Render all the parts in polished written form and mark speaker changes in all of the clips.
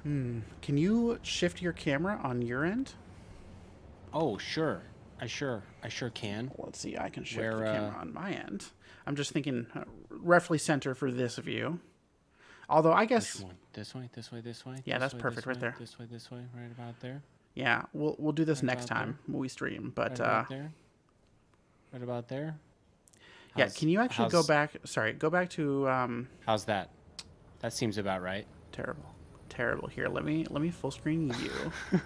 Speaker 1: Can you shift your camera on your end?
Speaker 2: Oh, sure. I sure can.
Speaker 1: Let's see. I can shift the
Speaker 2: Where
Speaker 1: camera on my end. I'm just thinking roughly center for this view. Although I
Speaker 2: which
Speaker 1: guess,
Speaker 2: one? This way, this way, this way,
Speaker 1: yeah,
Speaker 2: this
Speaker 1: that's
Speaker 2: way,
Speaker 1: perfect
Speaker 2: this
Speaker 1: right
Speaker 2: way,
Speaker 1: there.
Speaker 2: this way, right about there.
Speaker 1: Yeah, we'll do this
Speaker 2: Right
Speaker 1: next
Speaker 2: about there.
Speaker 1: time when we stream. But
Speaker 2: Right about there. Right about there.
Speaker 1: yeah, can you actually go
Speaker 2: How's
Speaker 1: back? Sorry, go back to
Speaker 2: how's that? That seems about right.
Speaker 1: terrible, terrible. Here, let me full screen you.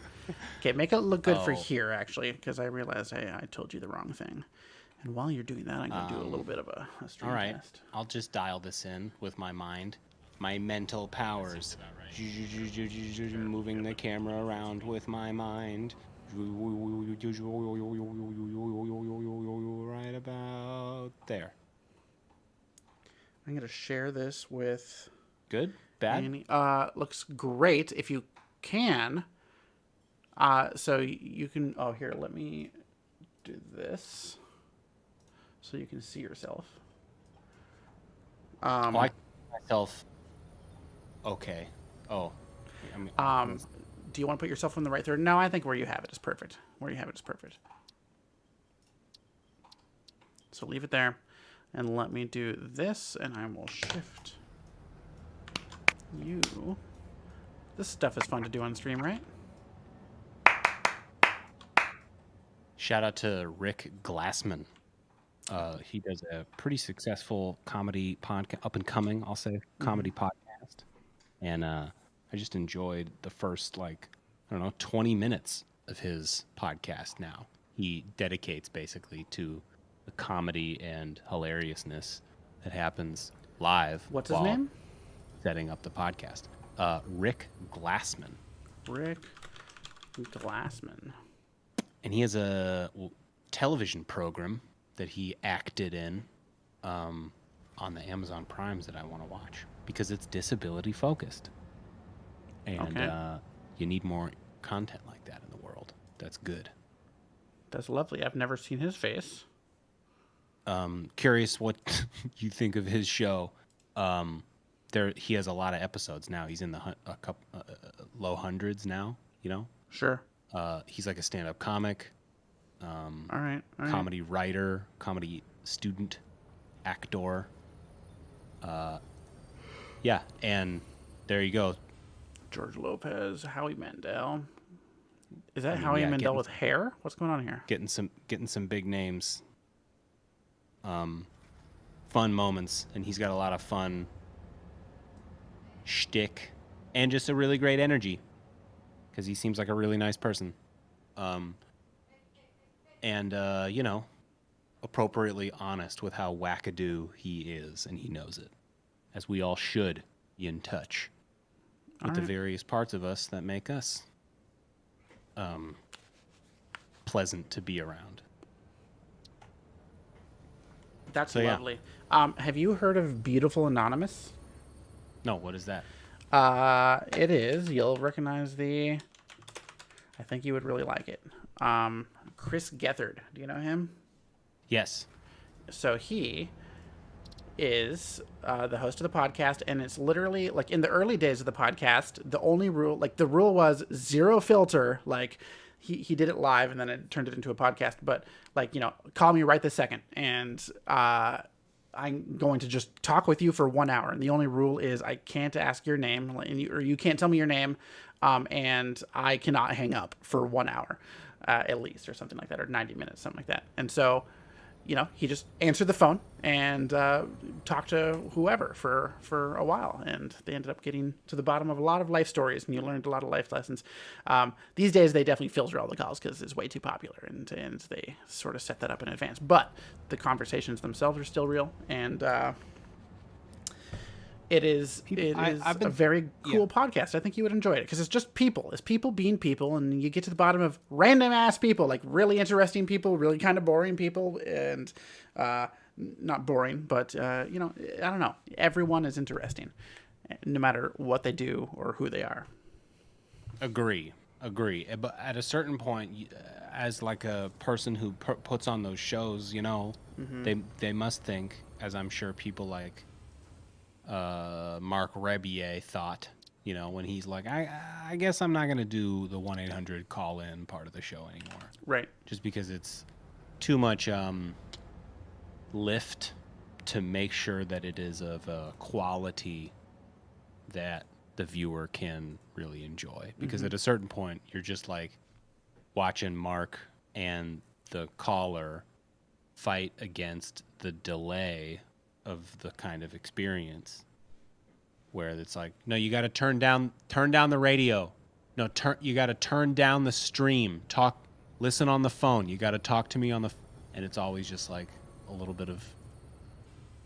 Speaker 1: Okay, make it look good for
Speaker 2: Oh,
Speaker 1: here actually, because I realized I told you the wrong thing. And while you're doing that, I'm gonna do a little
Speaker 2: um
Speaker 1: bit of a
Speaker 2: all
Speaker 1: stream
Speaker 2: right.
Speaker 1: test.
Speaker 2: I'll just dial this in with my mind. My mental powers. Moving the camera around with my mind. Right about there.
Speaker 1: I'm gonna share this with
Speaker 2: Good? Bad?
Speaker 1: Annie. Looks great if you can. So you can. Oh, here, let me do this so you can see yourself.
Speaker 2: Oh, I
Speaker 1: Um,
Speaker 2: myself. Okay. Oh, I mean,
Speaker 1: um, do you want to put yourself in the right third? No, I think where you have it is perfect. Where you have it is perfect. So leave it there, and let me do this, and I will shift you. This stuff is fun to do on stream, right?
Speaker 2: shout out to Rick Glassman. He does a pretty successful comedy podcast, up and coming, I'll say, comedy podcast. And I just enjoyed the first, like, I don't know, 20 minutes of his podcast now. He dedicates basically to the comedy and hilariousness that happens live
Speaker 1: What's his
Speaker 2: while
Speaker 1: name?
Speaker 2: setting up the podcast. Rick Glassman.
Speaker 1: Rick Glassman.
Speaker 2: And he has a television program that he acted in on the Amazon Primes that I want to watch because it's disability focused. And
Speaker 1: Okay,
Speaker 2: you need more content like that in the world. That's good.
Speaker 1: that's lovely. I've never seen his face.
Speaker 2: Curious what you think of his show. There, he has a lot of episodes now. He's in the a couple, low hundreds now. You know,
Speaker 1: Sure.
Speaker 2: he's like a stand-up comic,
Speaker 1: All right. All right.
Speaker 2: comedy writer, comedy student, actor. Yeah, and there you go.
Speaker 1: George Lopez, Howie Mandel. Is
Speaker 2: I
Speaker 1: that
Speaker 2: mean,
Speaker 1: Howie
Speaker 2: yeah,
Speaker 1: Mandel with hair? What's going on here?
Speaker 2: getting some big names, fun moments, and he's got a lot of fun shtick and just a really great energy because he seems like a really nice person, um, and you know, appropriately honest with how wackadoo he is, and he knows it, as we all should be in touch
Speaker 1: All
Speaker 2: with the
Speaker 1: right.
Speaker 2: various parts of us that make us um, pleasant to be around.
Speaker 1: That's
Speaker 2: So yeah,
Speaker 1: lovely. Have you heard of Beautiful Anonymous?
Speaker 2: no, what is that?
Speaker 1: It is. You'll recognize the. I think you would really like it. Chris Gethard. Do you know him?
Speaker 2: Yes.
Speaker 1: So he is the host of the podcast, and it's literally like in the early days of the podcast, the only rule, like the rule was zero filter. Like he did it live, and then it turned it into a podcast. But like call me right this second, and I'm going to just talk with you for 1 hour. And the only rule is I can't ask your name, or you can't tell me your name, and I cannot hang up for 1 hour at least, or something like that, or 90 minutes, something like that. And so he just answered the phone and talked to whoever for a while, and they ended up getting to the bottom of a lot of life stories, and you learned a lot of life lessons. These days, they definitely filter all the calls because it's way too popular, and they sort of set that up in advance. But the conversations themselves are still real, and it is
Speaker 2: People,
Speaker 1: it is
Speaker 2: I've
Speaker 1: a
Speaker 2: been,
Speaker 1: very
Speaker 2: yeah,
Speaker 1: cool podcast. I think you would enjoy it because it's just people. It's people being people, and you get to the bottom of random ass people, like really interesting people, really kind of boring people, and not boring, but I don't know. Everyone is interesting, no matter what they do or who they are.
Speaker 2: agree. But at a certain point, as like a person who puts on those shows, they must think, as I'm sure people like Mark Rebier thought, You know, when he's like, I guess I'm not going to do the 1-800 call in part of the show anymore.
Speaker 1: Right.
Speaker 2: Just because it's too much lift to make sure that it is of a quality that the viewer can really enjoy. Because at a certain point, you're just like watching Mark and the caller fight against the delay of the kind of experience where it's like, no, you got to turn down the radio. No, you got to turn down the stream. Listen on the phone. You got to talk to me on the and it's always just like a little bit of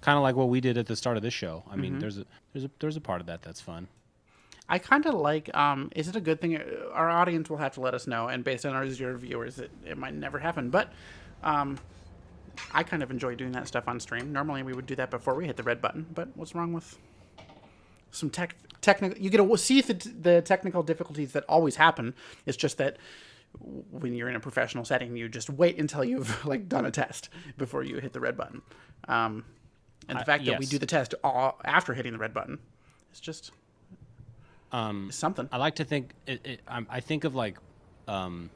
Speaker 2: kind of like what we did at the start of this show. I mean, there's a part of that that's fun.
Speaker 1: I kind of like, is it a good thing? Our audience will have to let us know, and based on our 0 viewers, it might never happen. But I kind of enjoy doing that stuff on stream. Normally, we would do that before we hit the red button, but what's wrong with some technical? You get to see the technical difficulties that always happen. It's just that when you're in a professional setting, you just wait until you've like done a test before you hit the red button. And the fact that we do the test after hitting the red button, it's just something.
Speaker 2: I like to think I think of like how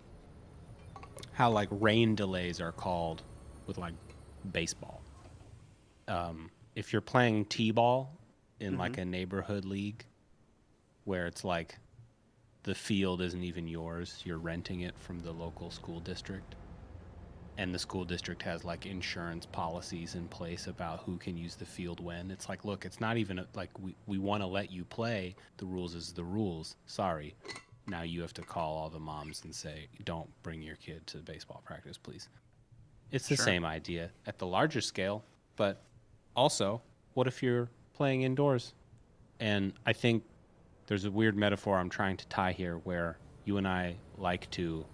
Speaker 2: like rain delays are called with like baseball. If you're playing t-ball in like a neighborhood league where it's like the field isn't even yours, you're renting it from the local school district, and the school district has like insurance policies in place about who can use the field when. It's like, look, it's not even like we want to let you play. The rules is the rules. Sorry. Now you have to call all the moms and say, don't bring your kid to baseball practice, please. It's the same idea at the larger scale, but also, what if you're playing indoors? And I think there's a weird metaphor I'm trying to tie here where you and I like to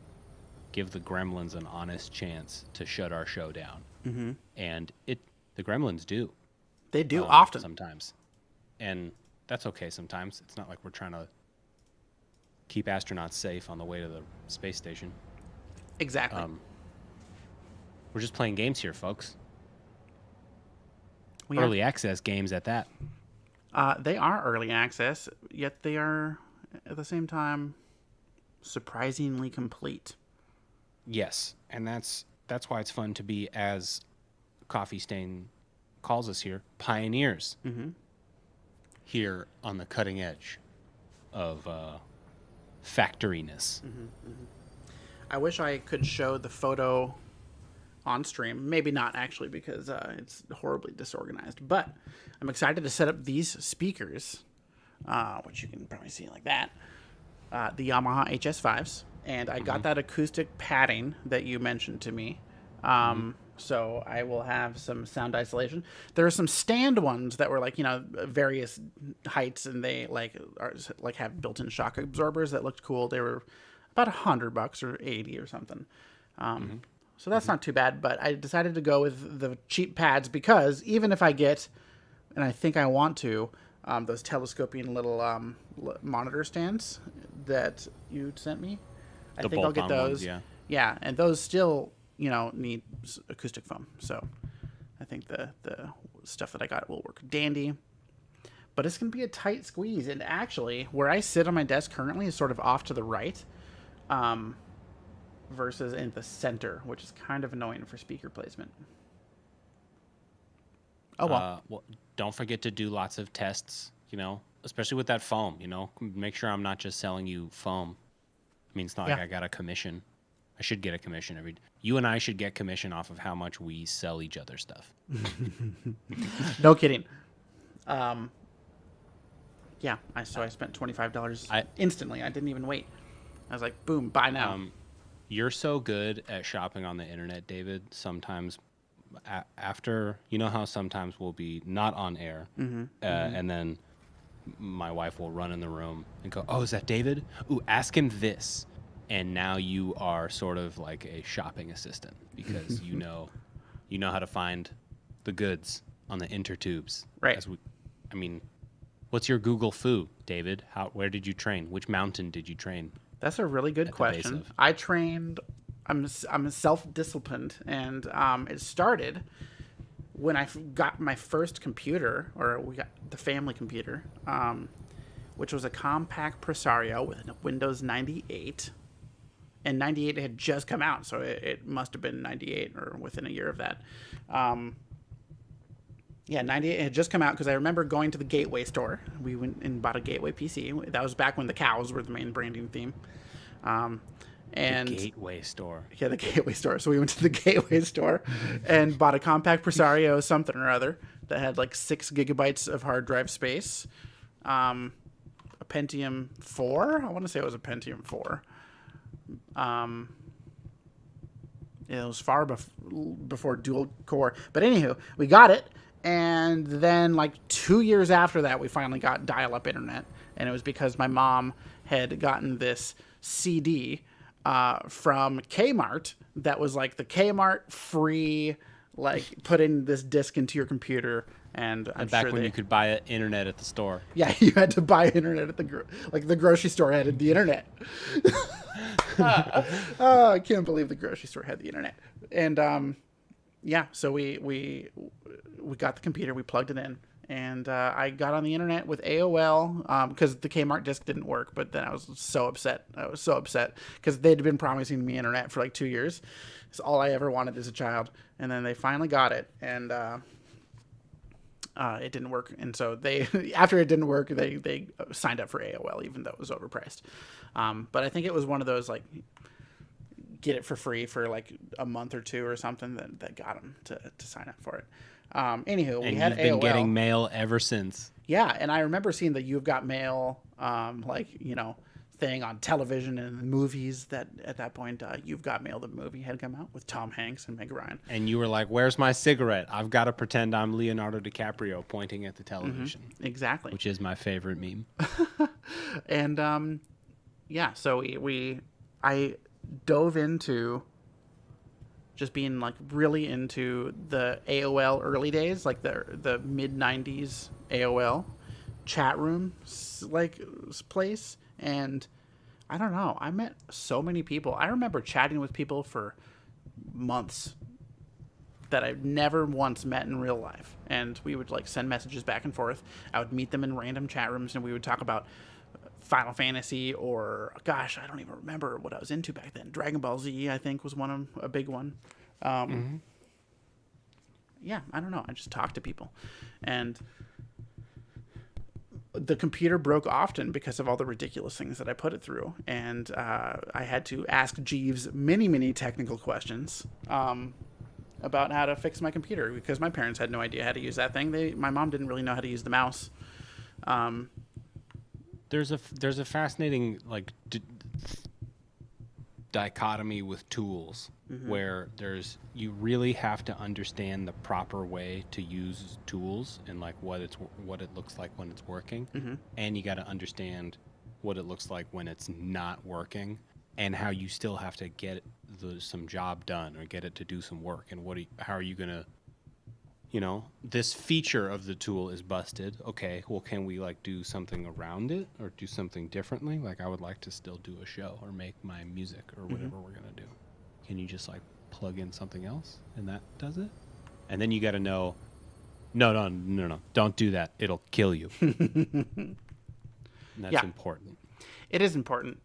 Speaker 2: give the gremlins an honest chance to shut our show down. Mm-hmm. And the gremlins do.
Speaker 1: They do often.
Speaker 2: Sometimes. And that's okay sometimes. It's not like we're trying to keep astronauts safe on the way to the space station.
Speaker 1: Exactly.
Speaker 2: We're just playing games here, folks. Early access games at that.
Speaker 1: They are early access, yet they are, at the same time, surprisingly complete.
Speaker 2: Yes, and that's why it's fun to be, as Coffee Stain calls us here, pioneers. Mm-hmm. Here on the cutting edge of factoriness.
Speaker 1: Mm-hmm, mm-hmm. I wish I could show the photo on stream. Maybe not, actually, because it's horribly disorganized. But I'm excited to set up these speakers, which you can probably see like that. The Yamaha HS5s. And I got that acoustic padding that you mentioned to me. So I will have some sound isolation. There are some stand ones that were like, various heights, and they have built-in shock absorbers that looked cool. They were about $100 or $80 or something. So that's not too bad, but I decided to go with the cheap pads because even if I get, and I think I want to, those telescoping little monitor stands that you sent me, I think I'll get those.
Speaker 2: Ones,
Speaker 1: yeah, and those still, need acoustic foam. So I think the stuff that I got will work dandy. But it's going to be a tight squeeze. And actually, where I sit on my desk currently is sort of off to the right. Versus in the center, which is kind of annoying for speaker placement. Oh, well.
Speaker 2: Don't forget to do lots of tests, especially with that foam, Make sure I'm not just selling you foam. I mean, it's not like I got a commission. I should get a commission you and I should get commission off of how much we sell each other stuff.
Speaker 1: No kidding. I spent $25 instantly. I didn't even wait. I was like, boom, buy now.
Speaker 2: You're so good at shopping on the internet, David. Sometimes after, how sometimes we'll be not on air, and then my wife will run in the room and go, oh, is that David? Ooh, ask him this. And now you are sort of like a shopping assistant because you know how to find the goods on the intertubes.
Speaker 1: Right.
Speaker 2: What's your Google foo, David? Where did you train? Which mountain did you train?
Speaker 1: That's a really good question. I trained. I'm self-disciplined, and it started when I got my first computer, or we got the family computer. which was a compact Presario with Windows 98. And 98 had just come out, so it must have been 98 or within a year of that. Yeah, 98 had just come out because I remember going to the Gateway store. We went and bought a Gateway PC. That was back when the cows were the main branding theme. And
Speaker 2: the Gateway store.
Speaker 1: Yeah, the Gateway store. So we went to the Gateway store and bought a compact Presario something or other that had like 6 gigabytes of hard drive space. A Pentium 4? I want to say it was a Pentium 4. It was far before dual core. But anywho, we got it. And then like 2 years after that, we finally got dial-up internet. And it was because my mom had gotten this CD from Kmart that was like the Kmart free, like putting this disc into your computer. And I'm
Speaker 2: back
Speaker 1: sure
Speaker 2: when you could buy internet at the store.
Speaker 1: Yeah, you had to buy internet at the grocery store had the internet. I can't believe the grocery store had the internet. And yeah, so we got the computer, we plugged it in, and I got on the internet with AOL because the Kmart disc didn't work. But then I was so upset. Because they'd been promising me internet for like 2 years. It's all I ever wanted as a child, and then they finally got it, and it didn't work. And so after it didn't work, they signed up for AOL, even though it was overpriced. But I think it was one of those like get it for free for like a month or two or something that got them to sign up for it. Anywho, we had AOL. And
Speaker 2: you've been getting mail ever since.
Speaker 1: Yeah, and I remember seeing the You've Got Mail, thing on television and the movies. That at that point, You've Got Mail, the movie, had come out with Tom Hanks and Meg Ryan.
Speaker 2: And you were like, "Where's my cigarette? I've got to pretend I'm Leonardo DiCaprio pointing at the television."
Speaker 1: Mm-hmm. Exactly.
Speaker 2: Which is my favorite meme.
Speaker 1: And yeah, so I dove into just being like really into the AOL early days, like the mid 90s AOL chat room like place. And I don't know, I met so many people. I remember chatting with people for months that I've never once met in real life. And we would like send messages back and forth. I would meet them in random chat rooms and we would talk about Final Fantasy or, gosh, I don't even remember what I was into back then. Dragon Ball Z, I think, was a big one. Yeah, I don't know. I just talked to people. And the computer broke often because of all the ridiculous things that I put it through. And I had to ask Jeeves many, many technical questions about how to fix my computer because my parents had no idea how to use that thing. My mom didn't really know how to use the mouse.
Speaker 2: There's a fascinating dichotomy with tools where you really have to understand the proper way to use tools and like what it looks like when it's working, and you got to understand what it looks like when it's not working, and how you still have to get some job done or get it to do some work, and how are you gonna. This feature of the tool is busted. Okay, well, can we like do something around it or do something differently? Like I would like to still do a show or make my music or whatever we're going to do. Can you just like plug in something else and that does it? And then you got to know, no, don't do that. It'll kill you. And that's important.
Speaker 1: It is important.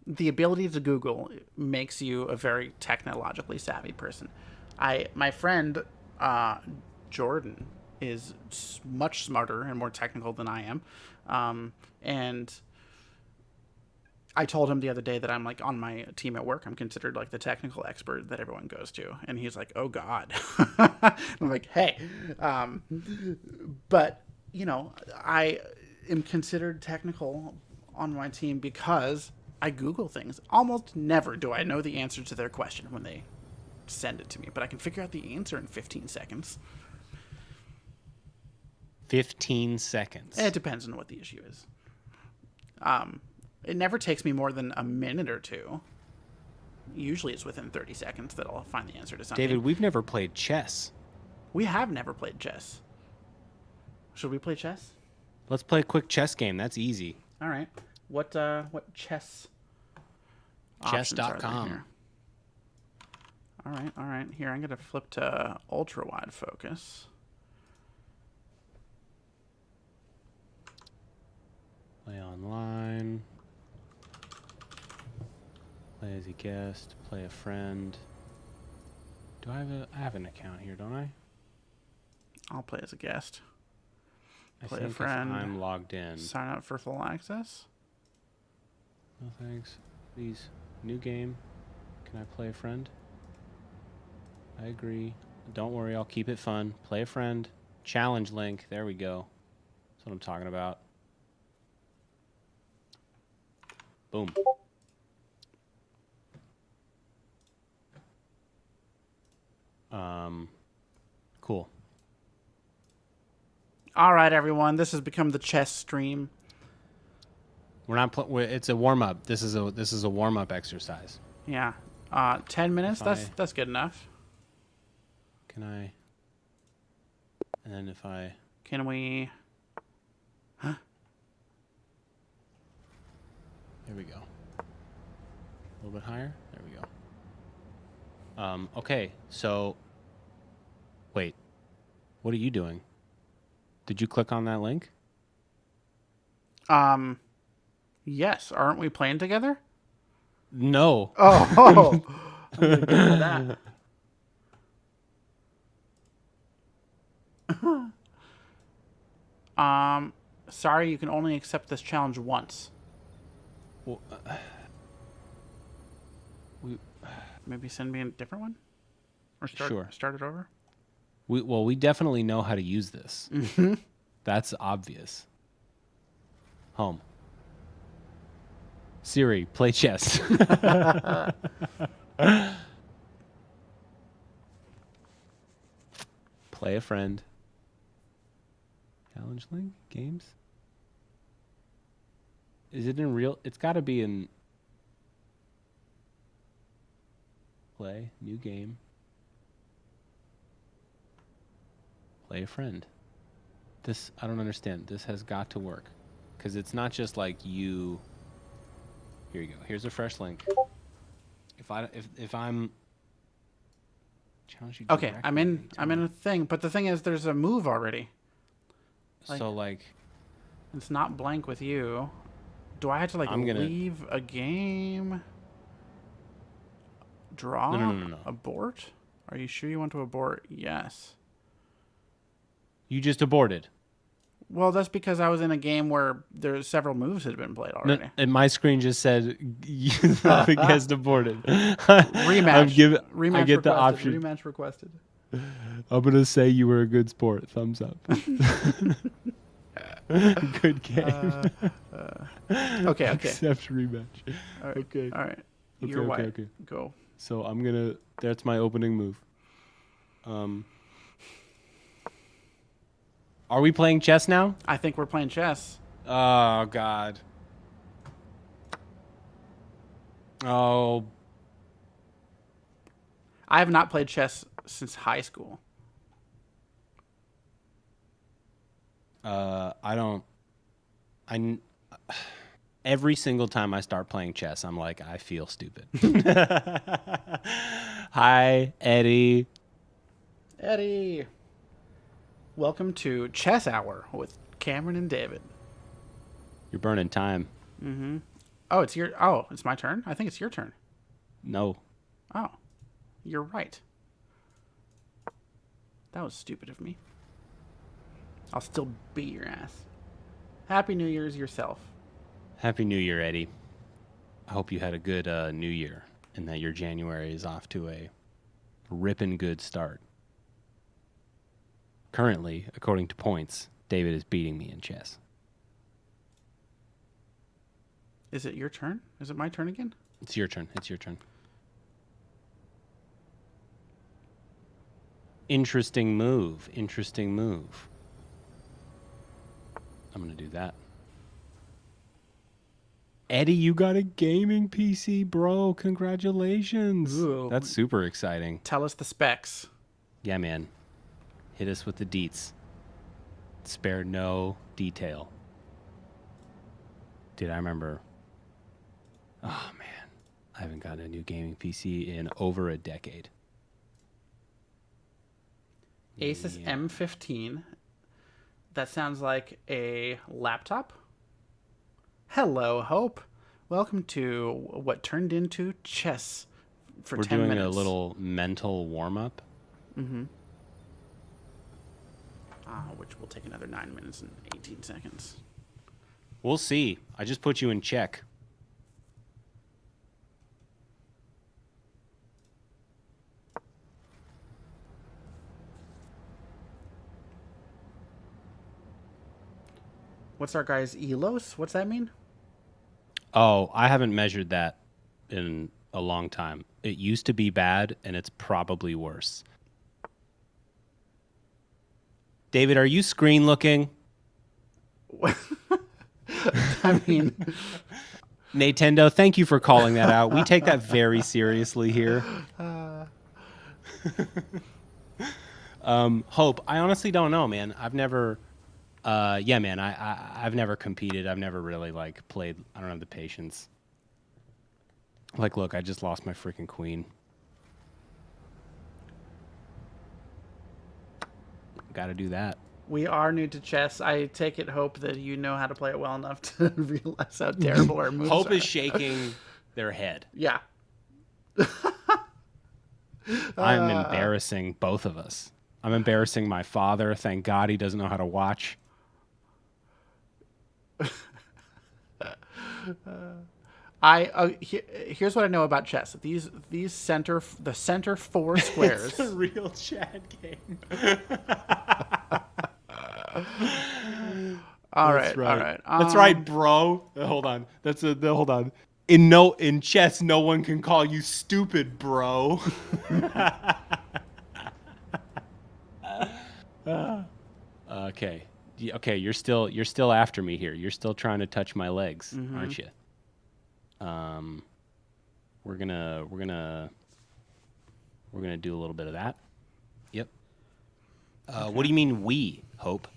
Speaker 1: The ability to Google makes you a very technologically savvy person. My friend... Jordan is much smarter and more technical than I am. And I told him the other day that I'm like on my team at work, I'm considered like the technical expert that everyone goes to. And he's like, oh God. I'm like, hey, but I am considered technical on my team because I Google things. Almost never do I know the answer to their question when they send it to me, but I can figure out the answer in 15 seconds.
Speaker 2: 15 seconds.
Speaker 1: It depends on what the issue is. It never takes me more than a minute or two. Usually it's within 30 seconds that I'll find the answer to something.
Speaker 2: David, we've never played chess.
Speaker 1: We have never played chess. Should we play chess?
Speaker 2: Let's play a quick chess game. That's easy.
Speaker 1: All right. What chess?
Speaker 2: Chess.com.
Speaker 1: All right. Here, I'm going to flip to ultra wide focus.
Speaker 2: Play online. Play as a guest. Play a friend. Do I have an account here, don't I?
Speaker 1: I'll play as a guest.
Speaker 2: Play a friend. If I'm logged in.
Speaker 1: Sign up for full access.
Speaker 2: No thanks. Please. New game. Can I play a friend? I agree. Don't worry, I'll keep it fun. Play a friend. Challenge link. There we go. That's what I'm talking about. Boom. Cool.
Speaker 1: All right, everyone. This has become the chess stream.
Speaker 2: We're not. It's a warm up. This is a warm up exercise.
Speaker 1: Yeah. 10 minutes. That's good enough.
Speaker 2: Can I? And then if I.
Speaker 1: Can we? Huh?
Speaker 2: There we go. A little bit higher. There we go. Okay. So. Wait. What are you doing? Did you click on that link?
Speaker 1: Yes. Aren't we playing together?
Speaker 2: No.
Speaker 1: Oh. I'm gonna get to that. Sorry, you can only accept this challenge once.
Speaker 2: Well,
Speaker 1: Maybe send me a different one? Or start it over?
Speaker 2: We definitely know how to use this.
Speaker 1: Mm-hmm.
Speaker 2: That's obvious. Home. Siri, play chess. Play a friend. Challenge link? Games? Is it in real? It's got to be in... Play. New game. Play a friend. This, I don't understand. This has got to work. Because it's not just like you... Here you go. Here's a fresh link. If I'm... Challenge you
Speaker 1: Okay, I'm in a thing, but the thing is there's a move already.
Speaker 2: So like...
Speaker 1: It's not blank with you. Do I have to leave a game? Draw?
Speaker 2: No.
Speaker 1: Abort? Are you sure you want to abort? Yes.
Speaker 2: You just aborted.
Speaker 1: Well, that's because I was in a game where there's several moves had been played already.
Speaker 2: No, and my screen just said the guest aborted.
Speaker 1: Rematch. Rematch
Speaker 2: I get
Speaker 1: requested.
Speaker 2: the option.
Speaker 1: Rematch requested.
Speaker 2: I'm gonna say you were a good sport. Thumbs up. Good game.
Speaker 1: Okay.
Speaker 2: Accept rematch.
Speaker 1: All right.
Speaker 2: Okay.
Speaker 1: All right. You're white.
Speaker 2: Okay.
Speaker 1: Go.
Speaker 2: So I'm gonna. That's my opening move. Are we playing chess now?
Speaker 1: I think we're playing chess.
Speaker 2: Oh God. Oh.
Speaker 1: I have not played chess since high school.
Speaker 2: Every single time I start playing chess, I'm like, I feel stupid. Hi, Eddie.
Speaker 1: Eddie. Welcome to Chess Hour with Cameron and David.
Speaker 2: You're burning time.
Speaker 1: Mm-hmm. It's my turn? I think it's your turn.
Speaker 2: No.
Speaker 1: Oh. You're right. That was stupid of me. I'll still beat your ass. Happy New Year's yourself.
Speaker 2: Happy New Year, Eddie. I hope you had a good New Year and that your January is off to a ripping good start. Currently, according to points, David is beating me in chess.
Speaker 1: Is it your turn? Is it my turn again?
Speaker 2: It's your turn. Interesting move. I'm going to do that. Eddie, you got a gaming PC, bro. Congratulations.
Speaker 1: Ooh.
Speaker 2: That's super exciting.
Speaker 1: Tell us the specs.
Speaker 2: Yeah, man. Hit us with the deets. Spare no detail. Dude, I remember... Oh, man. I haven't gotten a new gaming PC in over a decade.
Speaker 1: Asus M15. That sounds like a laptop. Hello, Hope. Welcome to what turned into chess for
Speaker 2: We're
Speaker 1: 10
Speaker 2: doing a
Speaker 1: minutes.
Speaker 2: little mental warm up.
Speaker 1: Which will take another 9 minutes and 18 seconds.
Speaker 2: We'll see. I just put you in check.
Speaker 1: What's our guy's ELOS? What's that mean?
Speaker 2: Oh, I haven't measured that in a long time. It used to be bad, and it's probably worse. David, are you screen looking?
Speaker 1: I mean,
Speaker 2: Nintendo, thank you for calling that out. We take that very seriously here. Hope, I honestly don't know, man. I've never, man, I've never competed. I've never really like played. I don't have the patience. Like, look, I just lost my freaking queen. Got to do that.
Speaker 1: we are new to chess. I take it, Hope, that you know how to play it well enough to realize how terrible our moves
Speaker 2: Hope
Speaker 1: are.
Speaker 2: is shaking their head.
Speaker 1: Yeah.
Speaker 2: I'm embarrassing both of us. I'm embarrassing my father. Thank God he doesn't know how to watch.
Speaker 1: Here's what I know about chess. The center four squares.
Speaker 2: It's a real Chad game.
Speaker 1: All right.
Speaker 2: That's right, bro. Hold on. Hold on. In chess, no one can call you stupid, bro. Okay. Okay, you're still after me here. You're still trying to touch my legs, aren't you? We're gonna do a little bit of that. Yep. Okay. What do you mean we, Hope?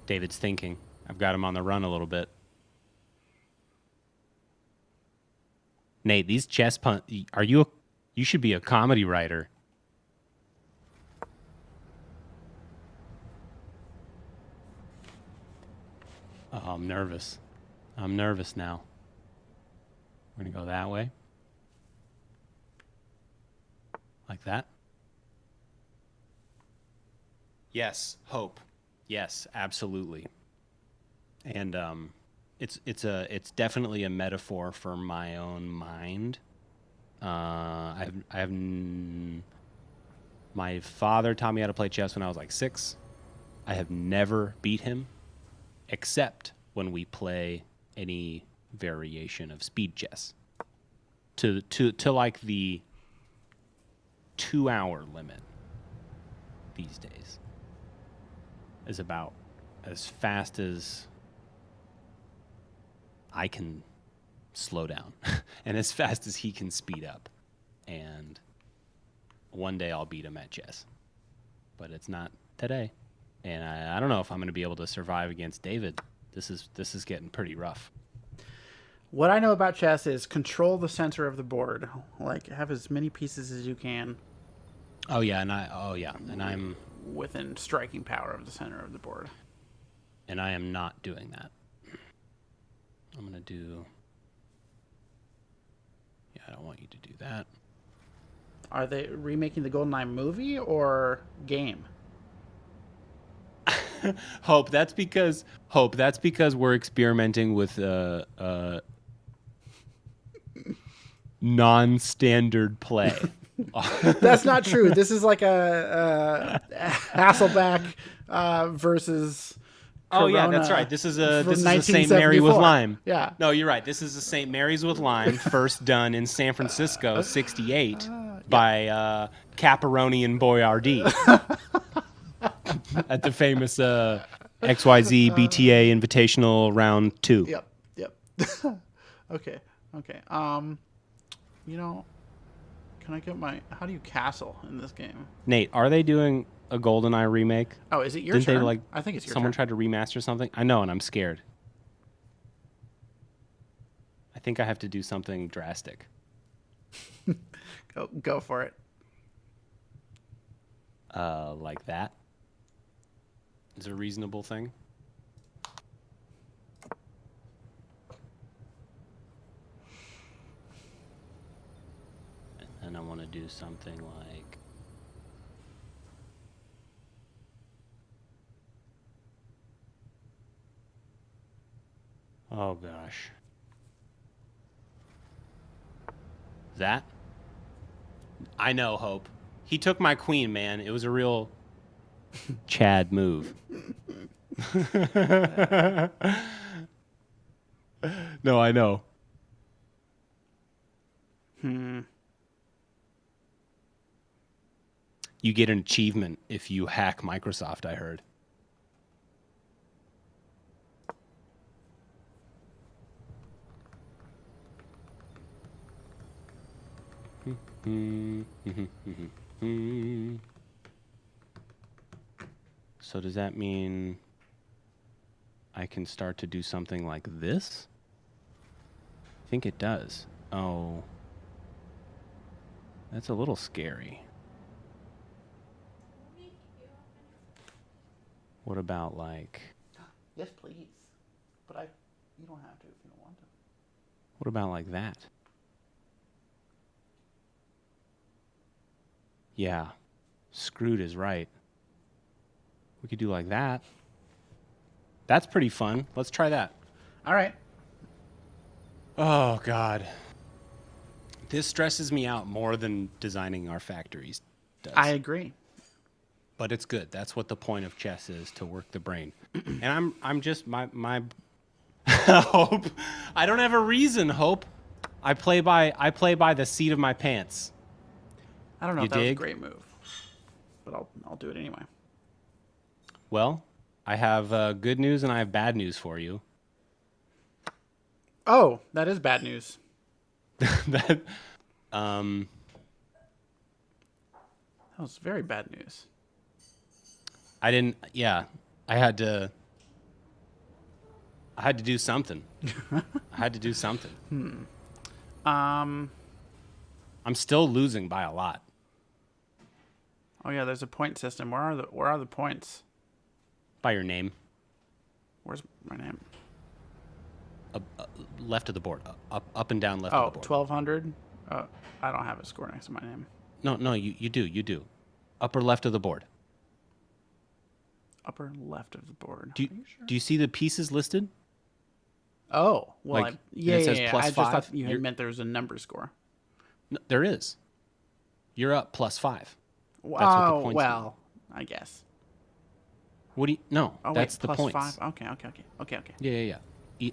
Speaker 2: David's thinking. I've got him on the run a little bit. Nate, these chess you should be a comedy writer. Oh, I'm nervous. I'm nervous now. We're going to go that way. Like that. Yes, Hope. Yes, absolutely. And it's definitely a metaphor for my own mind. My father taught me how to play chess when I was like 6. I have never beat him, except when we play any variation of speed chess. To like the 2-hour limit these days is about as fast as I can slow down and as fast as he can speed up. And one day I'll beat him at chess, but it's not today. And I don't know if I'm going to be able to survive against David. This is getting pretty rough.
Speaker 1: What I know about chess is control the center of the board. Like, have as many pieces as you can.
Speaker 2: And I'm
Speaker 1: within striking power of the center of the board.
Speaker 2: And I am not doing that. I'm going to do... Yeah, I don't want you to do that.
Speaker 1: Are they remaking the GoldenEye movie or game?
Speaker 2: Hope, that's because we're experimenting with non-standard play.
Speaker 1: That's not true. This is like a Hasselback versus Corona.
Speaker 2: Oh yeah, that's right. This is a St.
Speaker 1: 1974.
Speaker 2: Mary with lime.
Speaker 1: Yeah.
Speaker 2: No, you're right. This is a St. Mary's with lime, first done in San Francisco, '68, by Caparoni and Boyardee at the famous XYZ BTA Invitational Round 2.
Speaker 1: Yep. Okay. Can I get how do you castle in this game?
Speaker 2: Nate, are they doing a GoldenEye remake?
Speaker 1: Oh, is it your turn? I think it's your
Speaker 2: someone
Speaker 1: turn.
Speaker 2: tried to remaster something? I know, and I'm scared. I think I have to do something drastic.
Speaker 1: Go for it.
Speaker 2: Like that is a reasonable thing. And I want to do something like oh gosh. That? I know, Hope. He took my queen, man. It was a real Chad move. No, I know. You get an achievement if you hack Microsoft, I heard. So does that mean I can start to do something like this? I think it does. Oh. That's a little scary. What about like...
Speaker 1: Yes, please. But you don't have to if you don't want to.
Speaker 2: What about like that? Yeah. Screwed is right. We could do like that. That's pretty fun. Let's try that.
Speaker 1: All right.
Speaker 2: Oh, God. This stresses me out more than designing our factories does.
Speaker 1: I agree.
Speaker 2: But it's good. That's what the point of chess is, to work the brain. And I'm just my Hope. I don't have a reason, Hope. I play by the seat of my pants.
Speaker 1: I don't know
Speaker 2: You
Speaker 1: if that was a
Speaker 2: dig?
Speaker 1: great move, but I'll do it anyway.
Speaker 2: Well, I have good news and I have bad news for you.
Speaker 1: Oh, that is bad news.
Speaker 2: That
Speaker 1: That was very bad news.
Speaker 2: I didn't. Yeah, I had to do something. I had to do something. I'm still losing by a lot.
Speaker 1: Oh yeah, there's a point system. Where are the points?
Speaker 2: By your name.
Speaker 1: Where's my name?
Speaker 2: Left of the board. Up and down left of the board.
Speaker 1: 1200. I don't have a score next to my name.
Speaker 2: No, you do. Upper left of the board.
Speaker 1: Upper left of the board.
Speaker 2: Do you see the pieces listed?
Speaker 1: Oh, well,
Speaker 2: Like,
Speaker 1: yeah.
Speaker 2: it says
Speaker 1: I just
Speaker 2: +5.
Speaker 1: thought you had meant there was a number score.
Speaker 2: No, there is. You're up +5. That's what the
Speaker 1: Oh,
Speaker 2: points
Speaker 1: well, I guess.
Speaker 2: What do you? No,
Speaker 1: Oh,
Speaker 2: that's
Speaker 1: wait,
Speaker 2: the
Speaker 1: plus
Speaker 2: points.
Speaker 1: 5. Okay.
Speaker 2: Yeah.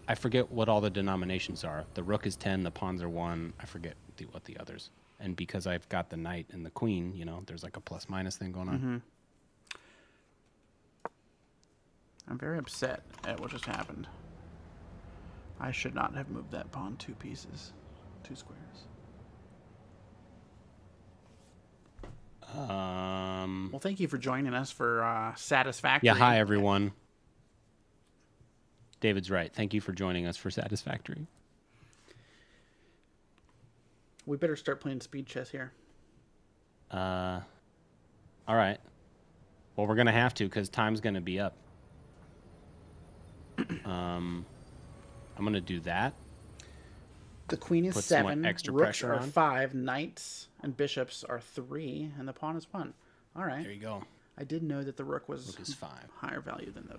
Speaker 2: I forget what all the denominations are. The rook is 10. The pawns are 1. I forget what the others. And because I've got the knight and the queen, there's like a plus-minus thing going on.
Speaker 1: Mm-hmm. I'm very upset at what just happened. I should not have moved that pawn 2 pieces, 2 squares. Well, thank you for joining us for Satisfactory.
Speaker 2: Yeah, hi, everyone. David's right. Thank you for joining us for Satisfactory.
Speaker 1: We better start playing speed chess here.
Speaker 2: All right. Well, we're going to have to because time's going to be up. I'm going to do that.
Speaker 1: The queen is
Speaker 2: Put some
Speaker 1: 7,
Speaker 2: extra
Speaker 1: rooks
Speaker 2: pressure
Speaker 1: are
Speaker 2: on.
Speaker 1: 5, knights and bishops are 3, and the pawn is 1. All right.
Speaker 2: There you go.
Speaker 1: I did know that the rook was
Speaker 2: Rook is 5.
Speaker 1: higher value than the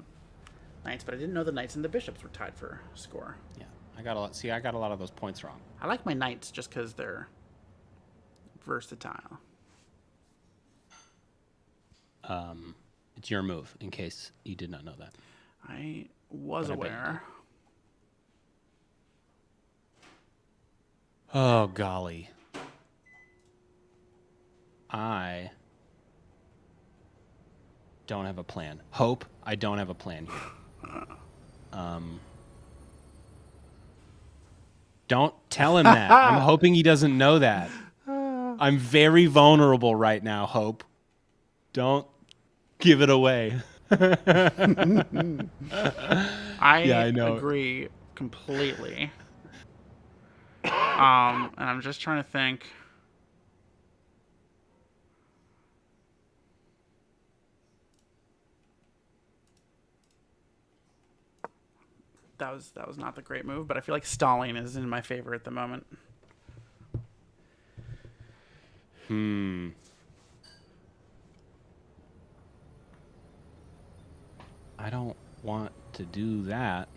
Speaker 1: knights, but I didn't know the knights and the bishops were tied for score.
Speaker 2: Yeah, I got a lot. See, I got a lot of those points wrong.
Speaker 1: I like my knights just because they're versatile.
Speaker 2: It's your move, in case you did not know that.
Speaker 1: I was
Speaker 2: But I bet you
Speaker 1: aware.
Speaker 2: Oh, golly. I don't have a plan. Hope, I don't have a plan here. Don't tell him that. I'm hoping he doesn't know that. I'm very vulnerable right now, Hope. Don't give it away.
Speaker 1: I
Speaker 2: know.
Speaker 1: agree completely. And I'm just trying to think. that was not the great move, but I feel like stalling is in my favor at the moment.
Speaker 2: I don't want to do that.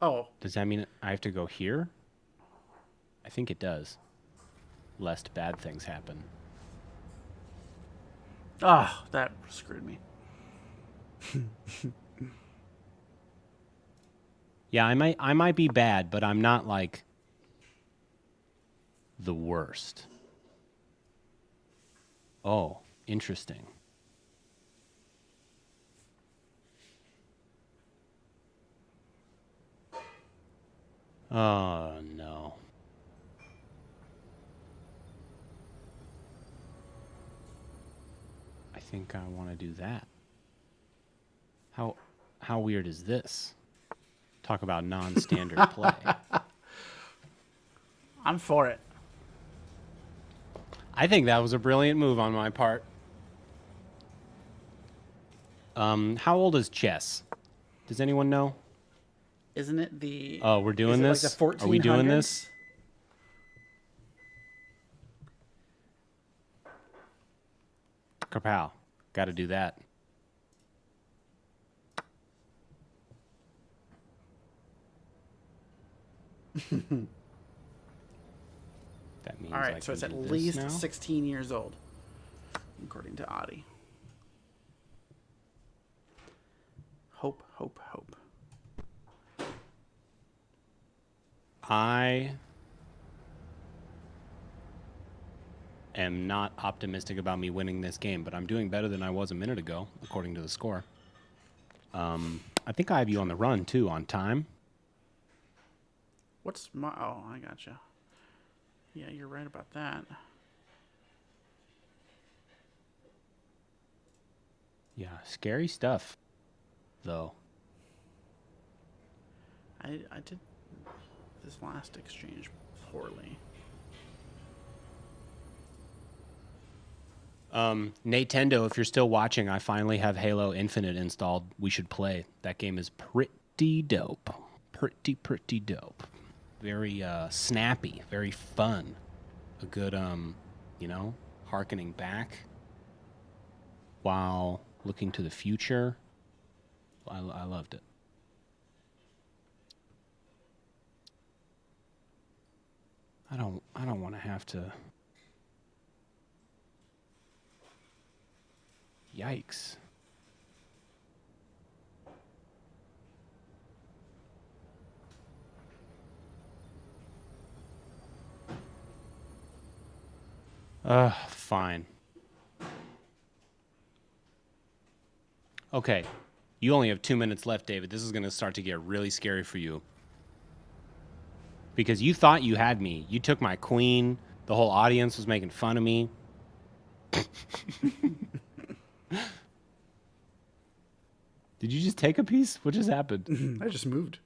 Speaker 1: Oh,
Speaker 2: Does that mean I have to go here? I think it does. Lest bad things happen.
Speaker 1: oh, that screwed me.
Speaker 2: Yeah, I might be bad, but I'm not like the worst. Oh, interesting. Oh, no. I think I want to do that. How weird is this? Talk about non-standard play.
Speaker 1: I'm for it.
Speaker 2: I think that was a brilliant move on my part. How old is chess? Does anyone know?
Speaker 1: Isn't it the?
Speaker 2: Oh, we're doing
Speaker 1: is it
Speaker 2: this?
Speaker 1: Like the 1400s?
Speaker 2: Are we doing this? Kapow. Got to do that. That means
Speaker 1: All right,
Speaker 2: I
Speaker 1: so
Speaker 2: can
Speaker 1: it's at
Speaker 2: do this
Speaker 1: least
Speaker 2: now?
Speaker 1: 16 years old, according to Audie. Hope, hope, hope.
Speaker 2: I am not optimistic about me winning this game, but I'm doing better than I was a minute ago, according to the score. I think I have you on the run, too, on time.
Speaker 1: What's my... Oh, I gotcha. Yeah, you're right about that.
Speaker 2: Yeah, scary stuff, though.
Speaker 1: I did this last exchange poorly.
Speaker 2: Nintendo, if you're still watching, I finally have Halo Infinite installed. We should play. That game is pretty dope. Pretty dope. Very snappy, very fun. A good, harkening back while looking to the future. I loved it. I don't want to have to. Yikes. Fine. Okay. You only have 2 minutes left, David. This is going to start to get really scary for you. Because you thought you had me. You took my queen. The whole audience was making fun of me. Did you just take a piece? What just happened?
Speaker 1: I just moved.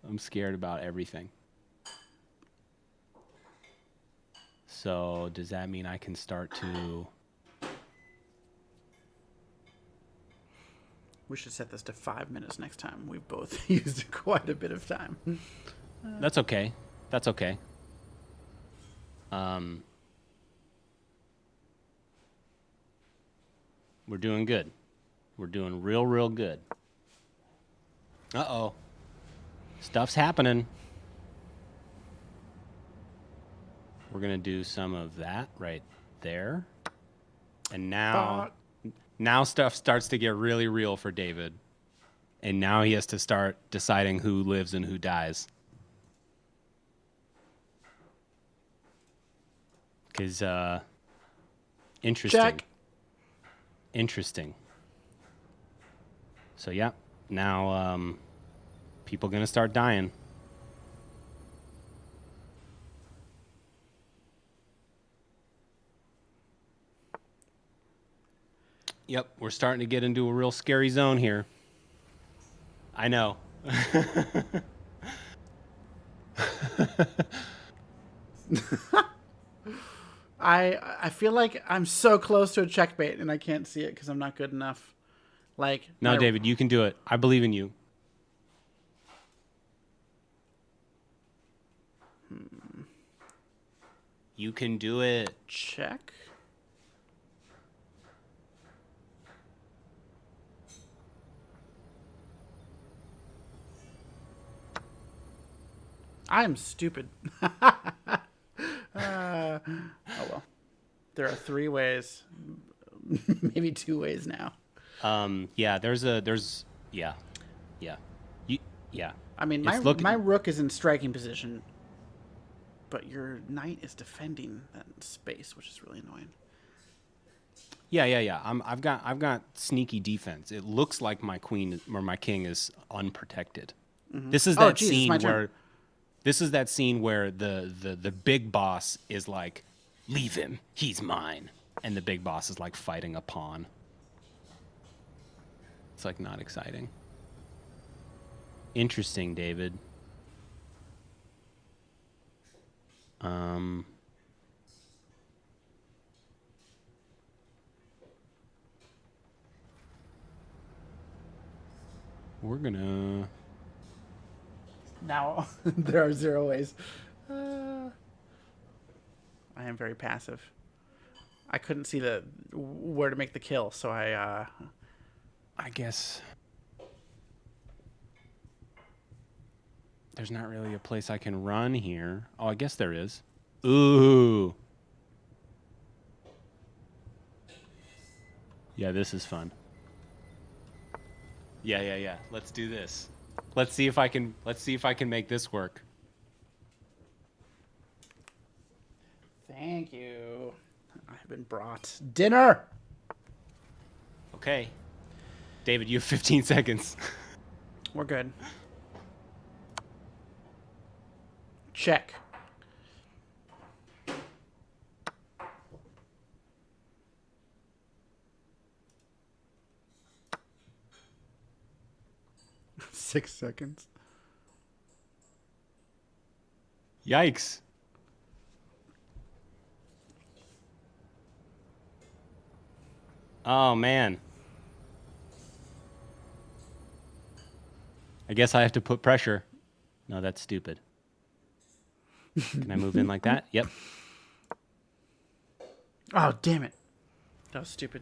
Speaker 2: I'm scared about everything. So does that mean I can start to...
Speaker 1: We should set this to 5 minutes next time. We've both used quite a bit of time.
Speaker 2: That's okay. That's okay. We're doing good. We're doing real good. Uh-oh. Stuff's happening. We're going to do some of that right there. And now stuff starts to get really real for David. And now he has to start deciding who lives and who dies. Because, interesting.
Speaker 1: Check.
Speaker 2: Interesting. So, yeah. Now, people going to start dying. Yep, we're starting to get into a real scary zone here. I know.
Speaker 1: I feel like I'm so close to a checkmate and I can't see it because I'm not good enough. Like
Speaker 2: No, David, you can do it. I believe in you. You can do it.
Speaker 1: check. I am stupid. Oh well. There are 3 ways, maybe 2 ways now.
Speaker 2: Yeah, yeah. Yeah. You, yeah.
Speaker 1: I mean, my rook is in striking position, but your knight is defending that space, which is really annoying.
Speaker 2: Yeah. I've got sneaky defense. It looks like my queen or my king is unprotected.
Speaker 1: Mm-hmm.
Speaker 2: This is
Speaker 1: that scene where
Speaker 2: the big boss is like, leave him, he's mine, and the big boss is like fighting a pawn. It's like not exciting. Interesting, David. We're gonna.
Speaker 1: Now there are 0 ways. I am very passive. I couldn't see where to make the kill, so
Speaker 2: I guess there's not really a place I can run here. Oh, I guess there is. Ooh. Yeah, this is fun. Yeah. Let's do this. Let's see if I can make this work.
Speaker 1: Thank you. I have been brought dinner.
Speaker 2: Okay. David, you have 15 seconds.
Speaker 1: We're good. Check. Six seconds.
Speaker 2: Yikes. Oh, man. I guess I have to put pressure. No, that's stupid. Can I move in like that? Yep.
Speaker 1: Oh, damn it. That was stupid.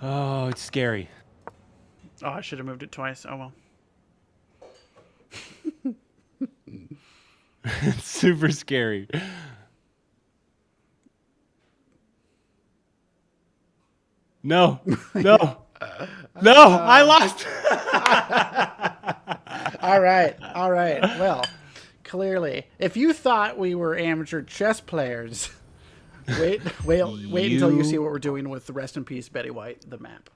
Speaker 2: Oh, it's scary.
Speaker 1: Oh, I should have moved it twice. Oh, well.
Speaker 2: It's super scary. No. I lost.
Speaker 1: All right. Well, clearly, if you thought we were amateur chess players, wait until you see what we're doing with the Rest in Peace Betty White, the map.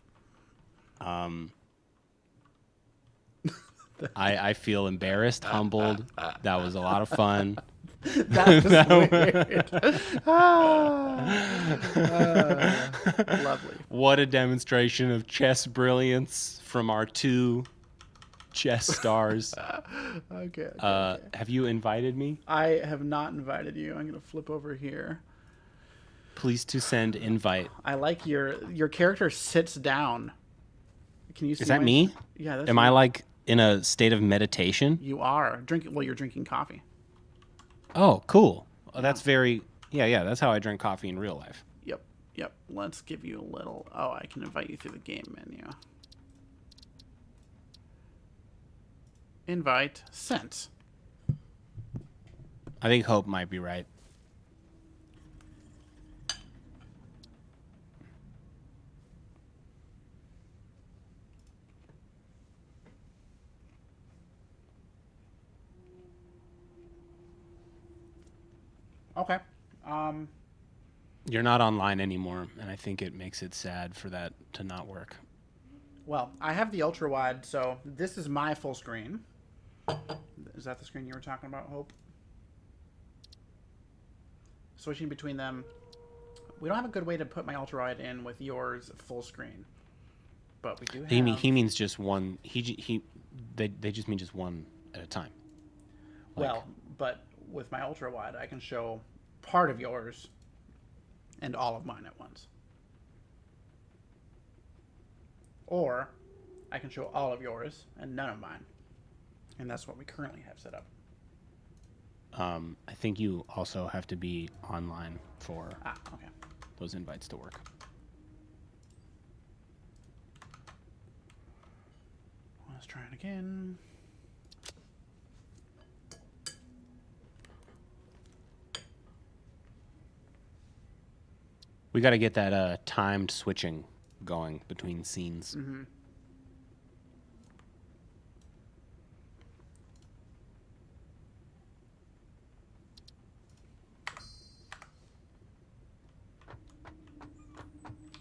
Speaker 2: I feel embarrassed, humbled. That was a lot of fun.
Speaker 1: That was weird. Lovely.
Speaker 2: What a demonstration of chess brilliance from our 2 chess stars.
Speaker 1: Okay.
Speaker 2: Have you invited me?
Speaker 1: I have not invited you. I'm going to flip over here.
Speaker 2: Please to send invite.
Speaker 1: I like your character sits down. Can you see?
Speaker 2: Is that me?
Speaker 1: Yeah. That's
Speaker 2: Am I like in a state of meditation?
Speaker 1: You are drinking. Well, you're drinking coffee.
Speaker 2: Oh, cool. Oh, that's very. Yeah. That's how I drink coffee in real life.
Speaker 1: Yep. Let's give you a little. Oh, I can invite you through the game menu. Invite sent.
Speaker 2: I think Hope might be right.
Speaker 1: Okay.
Speaker 2: You're not online anymore, and I think it makes it sad for that to not work.
Speaker 1: Well, I have the ultra wide, so this is my full screen. Is that the screen you were talking about, Hope? Switching between them. We don't have a good way to put my ultra wide in with yours full screen, but we do have.
Speaker 2: He means just one. They just mean just one at a time. Like,
Speaker 1: Well, but with my ultra wide, I can show part of yours and all of mine at once. Or I can show all of yours and none of mine. And that's what we currently have set up.
Speaker 2: I think you also have to be online for
Speaker 1: Okay.
Speaker 2: those invites to work.
Speaker 1: Let's try it again.
Speaker 2: We got to get that timed switching going between scenes.
Speaker 1: Mm-hmm.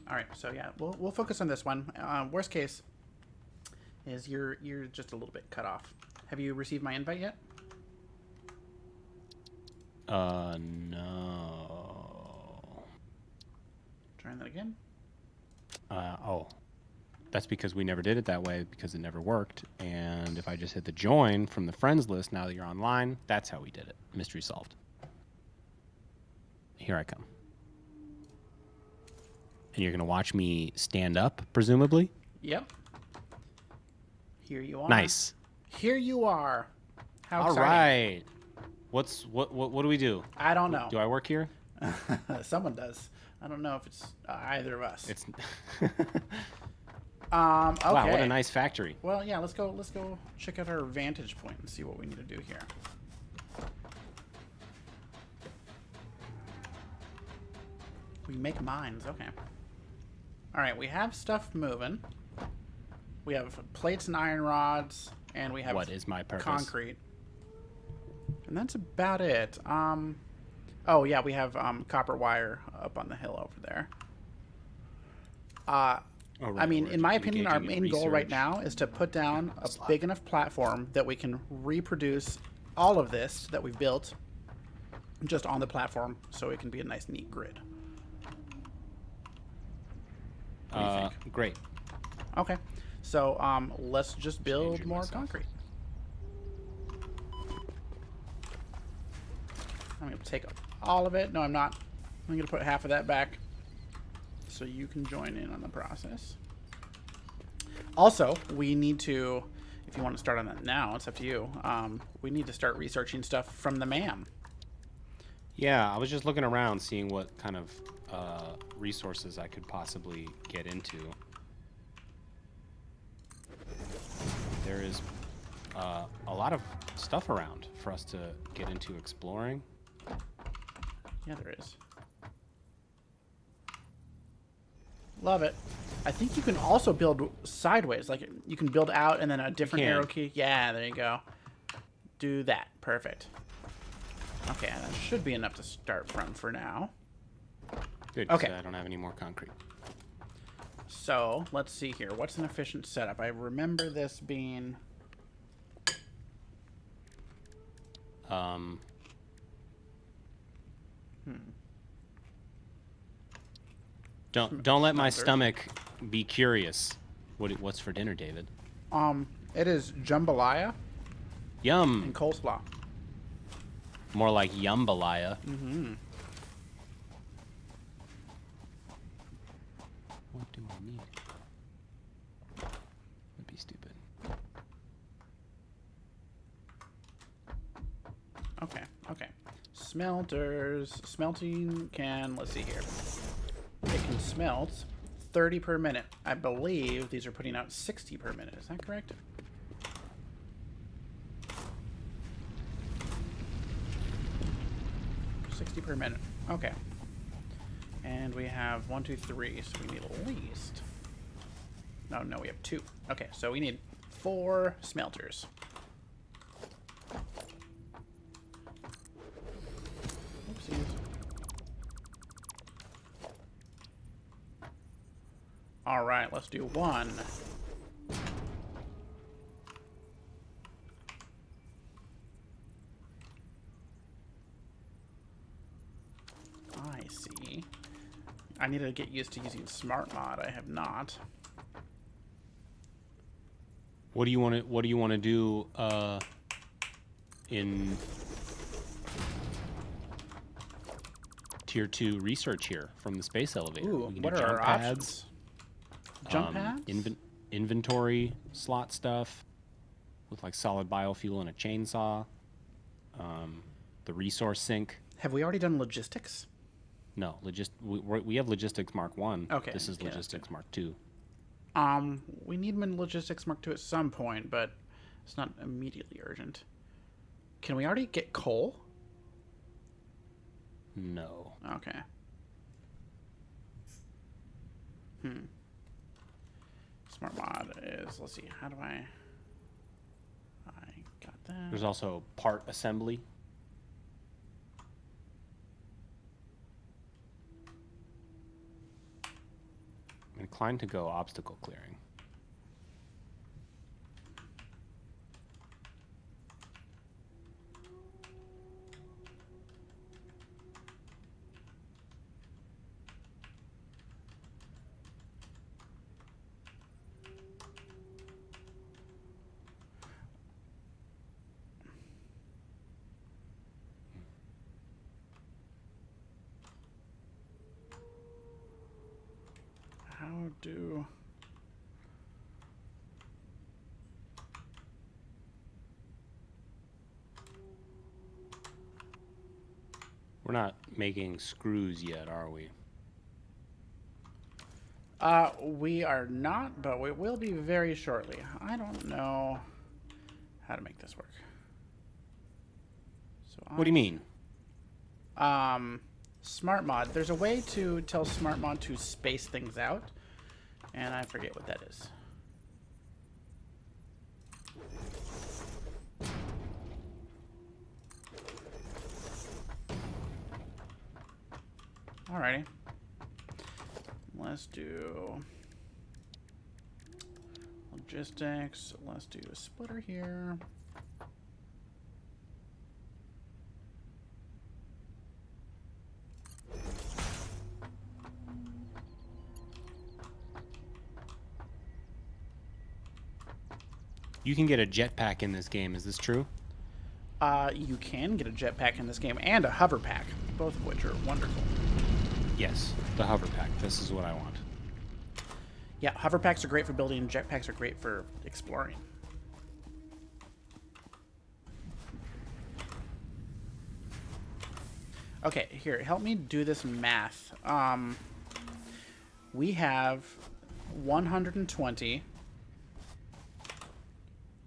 Speaker 1: All right, so yeah, we'll focus on this one. Worst case is you're just a little bit cut off. Have you received my invite yet?
Speaker 2: No.
Speaker 1: Trying that again.
Speaker 2: That's because we never did it that way because it never worked. And if I just hit the join from the friends list now that you're online, that's how we did it. Mystery solved. Here I come. And you're going to watch me stand up, presumably?
Speaker 1: Yep. Here you are.
Speaker 2: Nice.
Speaker 1: Here you are. How
Speaker 2: All
Speaker 1: exciting.
Speaker 2: right. What do we do?
Speaker 1: I don't know.
Speaker 2: Do I work here?
Speaker 1: Someone does. I don't know if it's either of us.
Speaker 2: It's
Speaker 1: Okay.
Speaker 2: Wow, what a nice factory.
Speaker 1: Well, yeah, let's go check out our vantage point and see what we need to do here. We make mines, okay. Alright, we have stuff moving. We have plates and iron rods, and we have
Speaker 2: What is my purpose?
Speaker 1: concrete. And that's about it. Oh yeah, we have copper wire up on the hill over there.
Speaker 2: Oh, right,
Speaker 1: I mean, in my opinion, our
Speaker 2: engaging in
Speaker 1: main goal right
Speaker 2: research.
Speaker 1: now is to put down a big enough platform that we can reproduce all of this that we've built just on the platform so it can be a nice, neat grid. What do you think?
Speaker 2: Great.
Speaker 1: Okay, so let's just build
Speaker 2: injured
Speaker 1: more
Speaker 2: myself.
Speaker 1: concrete. I'm going to take all of it. No, I'm not. I'm going to put half of that back so you can join in on the process. Also, we need to, if you want to start on that now, it's up to you. We need to start researching stuff from the man.
Speaker 2: Yeah, I was just looking around, seeing what kind of resources I could possibly get into. There is a lot of stuff around for us to get into exploring.
Speaker 1: Yeah, there is. Love it. I think you can also build sideways. Like, you can build out and then a different arrow key. Yeah, there you go. Do that. Perfect. Okay, that should be enough to start from for now.
Speaker 2: Good,
Speaker 1: Okay.
Speaker 2: I don't have any more concrete.
Speaker 1: So, let's see here. What's an efficient setup? I remember this being...
Speaker 2: Don't let my stomach be curious. What's for dinner, David?
Speaker 1: It is jambalaya
Speaker 2: Yum.
Speaker 1: and coleslaw.
Speaker 2: More like yumbalaya.
Speaker 1: Mm-hmm.
Speaker 2: What do I need? That'd be stupid.
Speaker 1: Okay. Smelters. Smelting can, let's see here. It can smelt 30 per minute. I believe these are putting out 60 per minute. Is that correct? $60 per minute. Okay. And we have 1, 2, 3, so we need at least... No, we have 2. Okay, so we need 4 smelters. Oopsies. All right, let's do 1. I see. I need to get used to using smart mod. I have not.
Speaker 2: What do you want to do in tier 2 research here from the space elevator.
Speaker 1: Ooh,
Speaker 2: We can
Speaker 1: what
Speaker 2: do
Speaker 1: are
Speaker 2: jump
Speaker 1: our
Speaker 2: pads,
Speaker 1: options? Jump pads?
Speaker 2: inventory slot stuff with like solid biofuel and a chainsaw. The resource sink.
Speaker 1: Have we already done logistics?
Speaker 2: No, we have logistics Mark 1.
Speaker 1: Okay,
Speaker 2: This is
Speaker 1: okay, that's
Speaker 2: logistics Mark 2.
Speaker 1: We need them in logistics Mark II at some point, but it's not immediately urgent. Can we already get coal?
Speaker 2: No.
Speaker 1: Okay. Smart mod is, let's see, how do I got that.
Speaker 2: There's also part assembly. I'm inclined to go obstacle clearing.
Speaker 1: How do...
Speaker 2: We're not making screws yet, are we?
Speaker 1: We are not, but we will be very shortly. I don't know how to make this work. So
Speaker 2: What do you mean?
Speaker 1: Smart mod. There's a way to tell smart mod to space things out, and I forget what that is. Alrighty. Let's do logistics. Let's do a splitter here.
Speaker 2: You can get a jetpack in this game. Is this true?
Speaker 1: You can get a jetpack in this game and a hover pack, both of which are wonderful.
Speaker 2: Yes, the hover pack. This is what I want.
Speaker 1: Yeah, hover packs are great for building, jetpacks are great for exploring. Okay, here, help me do this math. We have 120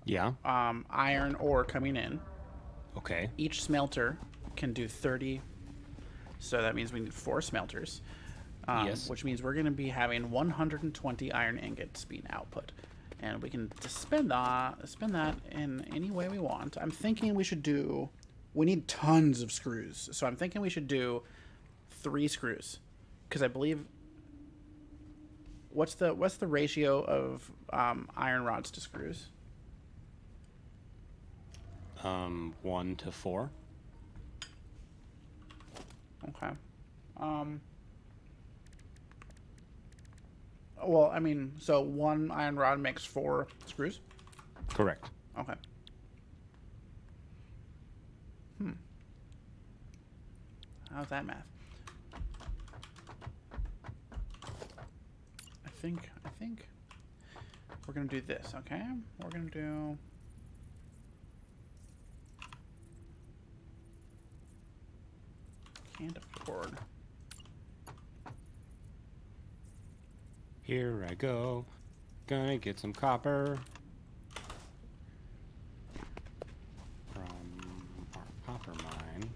Speaker 2: Yeah.
Speaker 1: iron ore coming in.
Speaker 2: Okay.
Speaker 1: Each smelter can do 30, so that means we need 4 smelters.
Speaker 2: Yes.
Speaker 1: Which means we're going to be having 120 iron ingots being output. And we can just spend that in any way we want. I'm thinking we should do... We need tons of screws. So I'm thinking we should do 3 screws. Because I believe... What's the ratio of iron rods to screws?
Speaker 2: 1 to 4.
Speaker 1: Okay. Well, I mean, so 1 iron rod makes 4 screws?
Speaker 2: Correct.
Speaker 1: Okay. How's that math? I think we're gonna do this, okay? We're gonna do... Can't afford...
Speaker 2: Here I go. Gonna get some copper from our copper mine.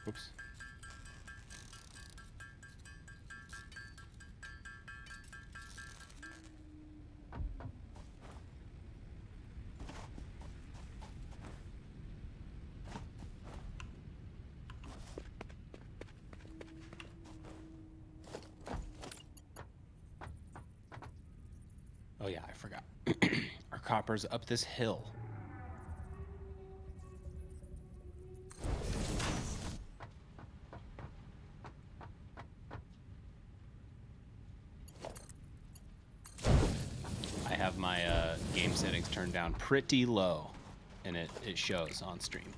Speaker 2: Oops. Oh yeah, I forgot. Our copper's up this hill. game settings turned down pretty low, and it shows on stream.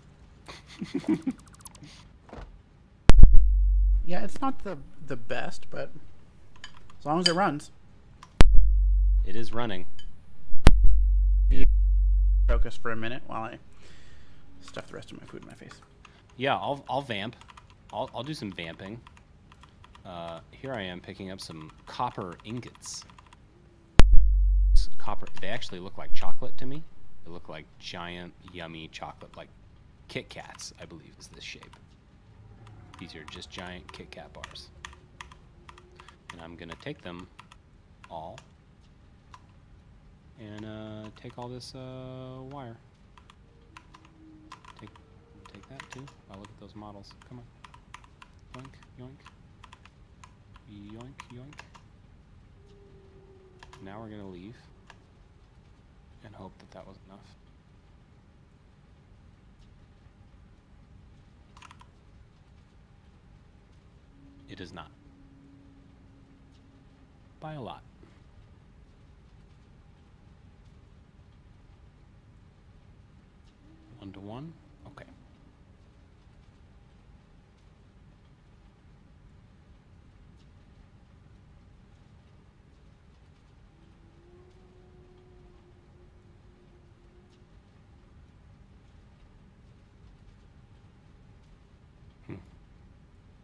Speaker 1: Yeah, it's not the best, but as long as it runs.
Speaker 2: It is running.
Speaker 1: Focus for a minute while I stuff the rest of my food in my face.
Speaker 2: Yeah, I'll vamp. I'll do some vamping. Here I am picking up some copper ingots. Copper. They actually look like chocolate to me. They look like giant, yummy chocolate, like Kit Kats, I believe is this shape. These are just giant Kit Kat bars. And I'm gonna take them all and take all this wire. Take that too. I'll look at those models. Come on. Yoink, yoink. Yoink, yoink. Now we're gonna leave and hope that that was enough. It is not. By a lot. One to one. Okay.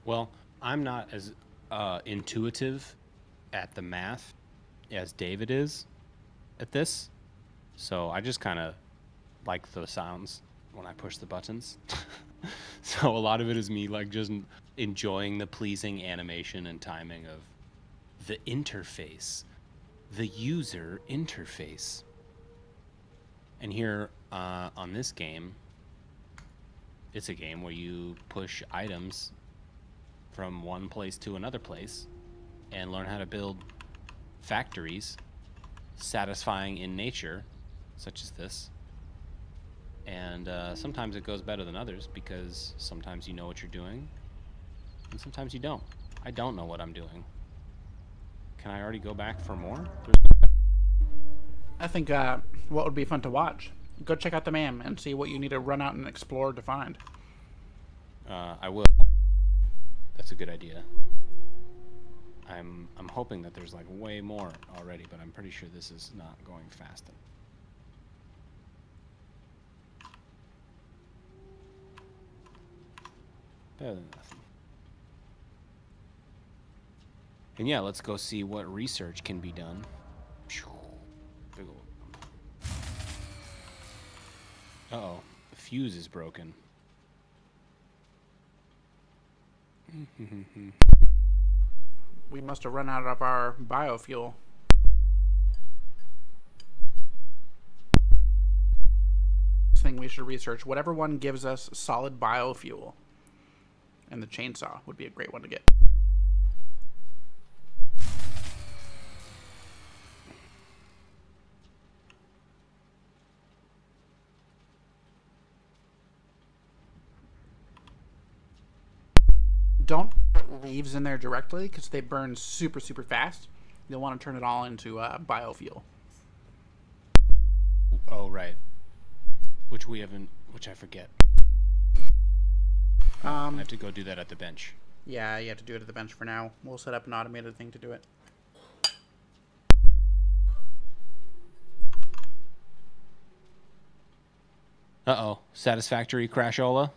Speaker 2: Well, I'm not as intuitive at the math as David is at this, so I just kind of like the sounds when I push the buttons. So a lot of it is me like just enjoying the pleasing animation and timing of the interface, the user interface. And here on this game, it's a game where you push items from one place to another place and learn how to build factories satisfying in nature, such as this. And sometimes it goes better than others because sometimes you know what you're doing and sometimes you don't. I don't know what I'm doing. Can I already go back for more?
Speaker 1: I think what would be fun to watch, go check out the MAM and see what you need to run out and explore to find.
Speaker 2: I will. That's a good idea. I'm hoping that there's like way more already, but I'm pretty sure this is not going fast enough. Better than nothing. And yeah, let's go see what research can be done. Big ol' Uh-oh, the fuse is broken.
Speaker 1: We must have run out of our biofuel. Thing we should research, whatever one gives us solid biofuel. And the chainsaw would be a great one to get. Don't put leaves in there directly because they burn super, super fast. You'll want to turn it all into biofuel.
Speaker 2: Oh, right. Which we haven't, which I forget. I have to go do that at the bench.
Speaker 1: Yeah, you have to do it at the bench for now. We'll set up an automated thing to do it.
Speaker 2: Uh-oh. Satisfactory crashola.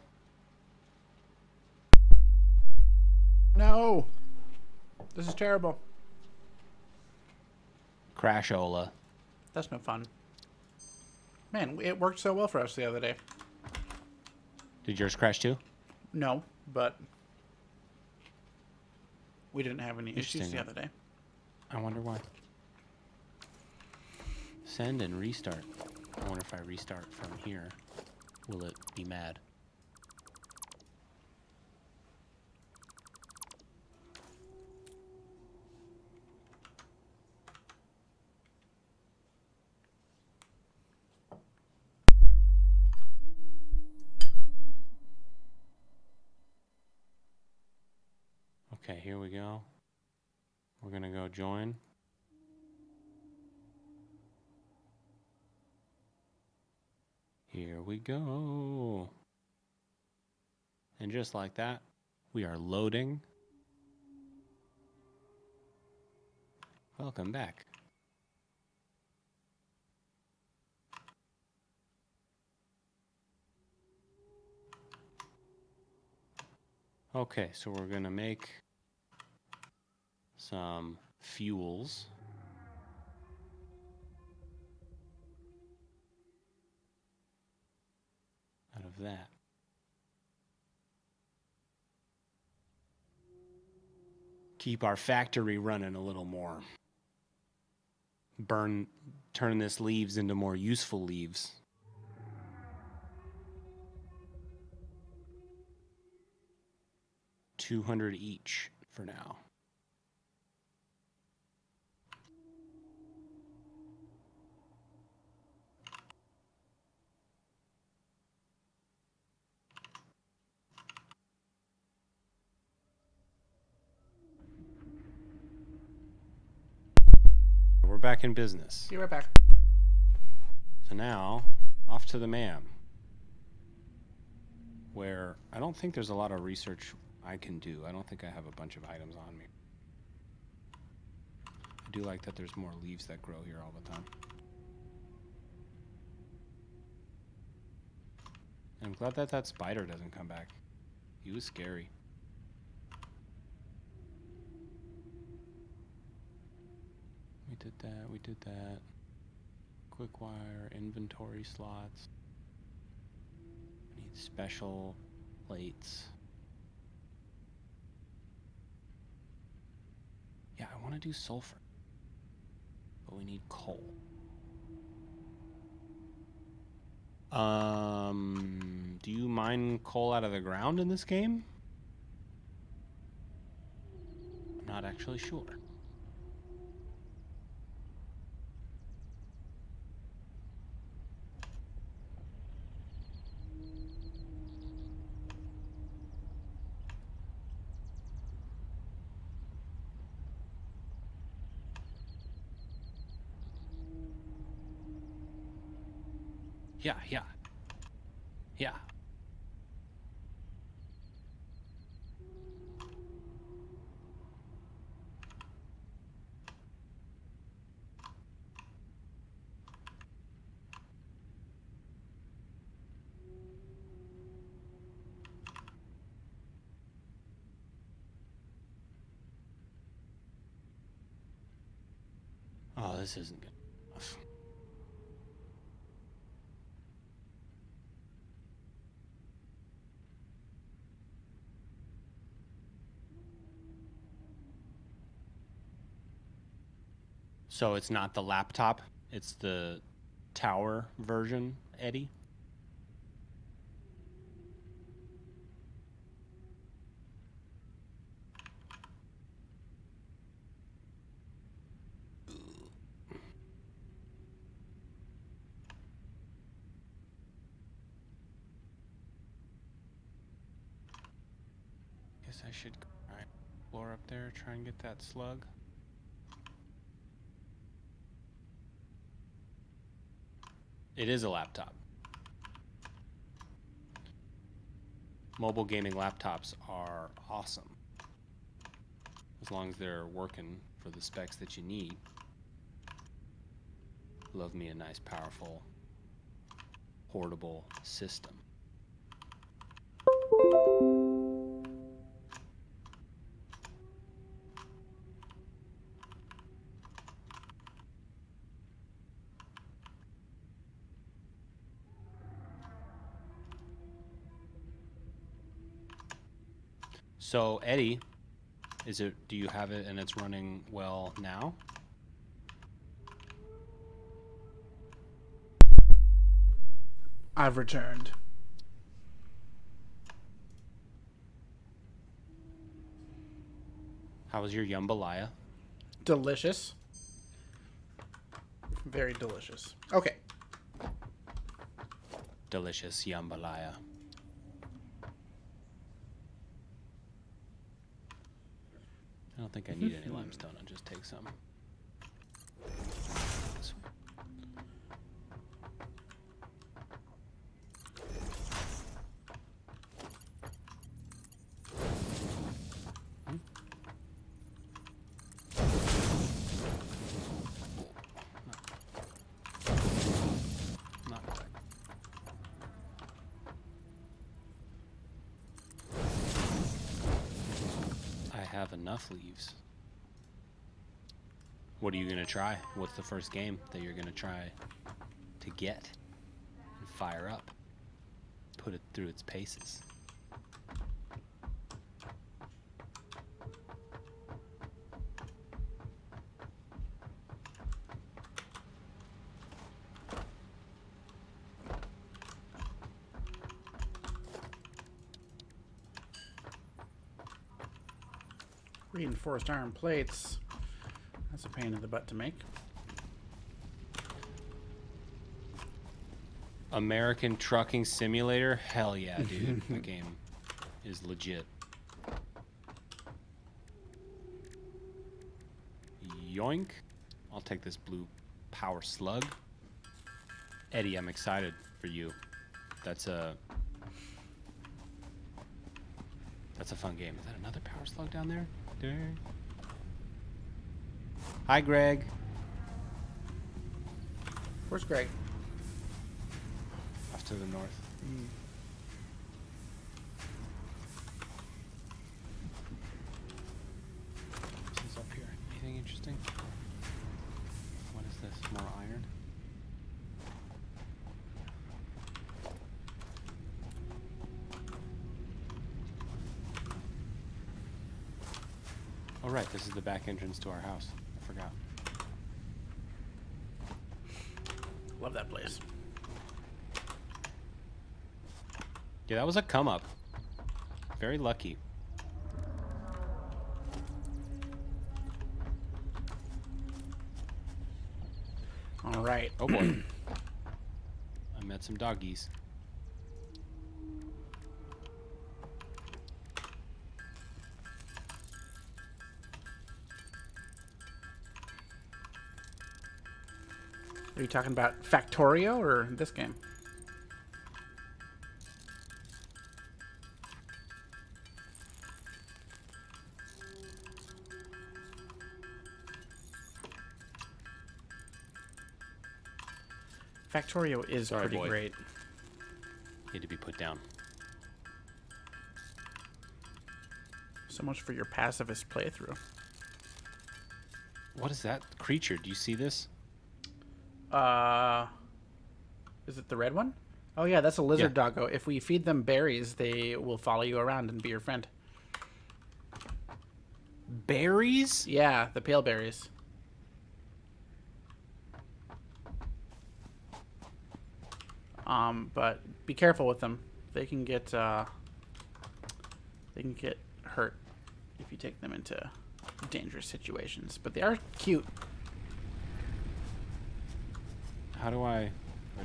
Speaker 1: No! This is terrible.
Speaker 2: Crashola.
Speaker 1: That's no fun. Man, it worked so well for us the other day.
Speaker 2: Did yours crash too?
Speaker 1: No, but we didn't have any issues the other day.
Speaker 2: I wonder why. Send and restart. I wonder if I restart from here, will it be mad? Okay, here we go. We're gonna go join. Here we go. And just like that, we are loading. Welcome back. Okay, so we're going to make some fuels. Out of that. Keep our factory running a little more. Turn this leaves into more useful leaves. $200 each for now. We're back in business.
Speaker 1: Be right back.
Speaker 2: So now, off to the MAM, where I don't think there's a lot of research I can do. I don't think I have a bunch of items on me. I do like that there's more leaves that grow here all the time. I'm glad that that spider doesn't come back. He was scary. We did that, we did that. Quick wire, inventory slots. We need special plates. Yeah, I want to do sulfur. But we need coal. Do you mine coal out of the ground in this game? I'm not actually sure. Yeah. Oh, this isn't good enough. So it's not the laptop, it's the tower version, Eddie? Guess I should explore up there, try and get that slug. It is a laptop. Mobile gaming laptops are awesome. As long as they're working for the specs that you need. Love me a nice, powerful, portable system. So, Eddie, do you have it and it's running well now?
Speaker 1: I've returned.
Speaker 2: How was your jambalaya?
Speaker 1: Delicious. Very delicious. Okay.
Speaker 2: Delicious jambalaya. I don't think I need any limestone. I'll just take some. have enough leaves. What are you going to try? What's the first game that you're going to try to get and fire up? Put it through its paces.
Speaker 1: Reinforced iron plates. That's a pain in the butt to make.
Speaker 2: American Trucking Simulator? Hell yeah, dude. The game is legit. Yoink. I'll take this blue power slug. Eddie, I'm excited for you. That's a fun game. Is that another power slug down there? Hi, Greg.
Speaker 1: Where's Greg?
Speaker 2: Off to the north. What's up here? Anything interesting? What is this? More iron? Oh, right. This is the back entrance to our house. I forgot.
Speaker 1: Love that place.
Speaker 2: Yeah, that was a come up. Very lucky.
Speaker 1: All right.
Speaker 2: Oh boy. I met some doggies.
Speaker 1: Are you talking about Factorio or this game? Factorio is
Speaker 2: Sorry,
Speaker 1: pretty
Speaker 2: boy.
Speaker 1: great.
Speaker 2: Need to be put down.
Speaker 1: So much for your pacifist playthrough.
Speaker 2: What is that creature? Do you see this?
Speaker 1: Is it the red one? Oh yeah, that's a lizard
Speaker 2: Yeah.
Speaker 1: doggo. If we feed them berries, they will follow you around and be your friend.
Speaker 2: Berries?
Speaker 1: Yeah, the pale berries. But be careful with them. They can get hurt if you take them into dangerous situations. But they are cute.
Speaker 2: How do I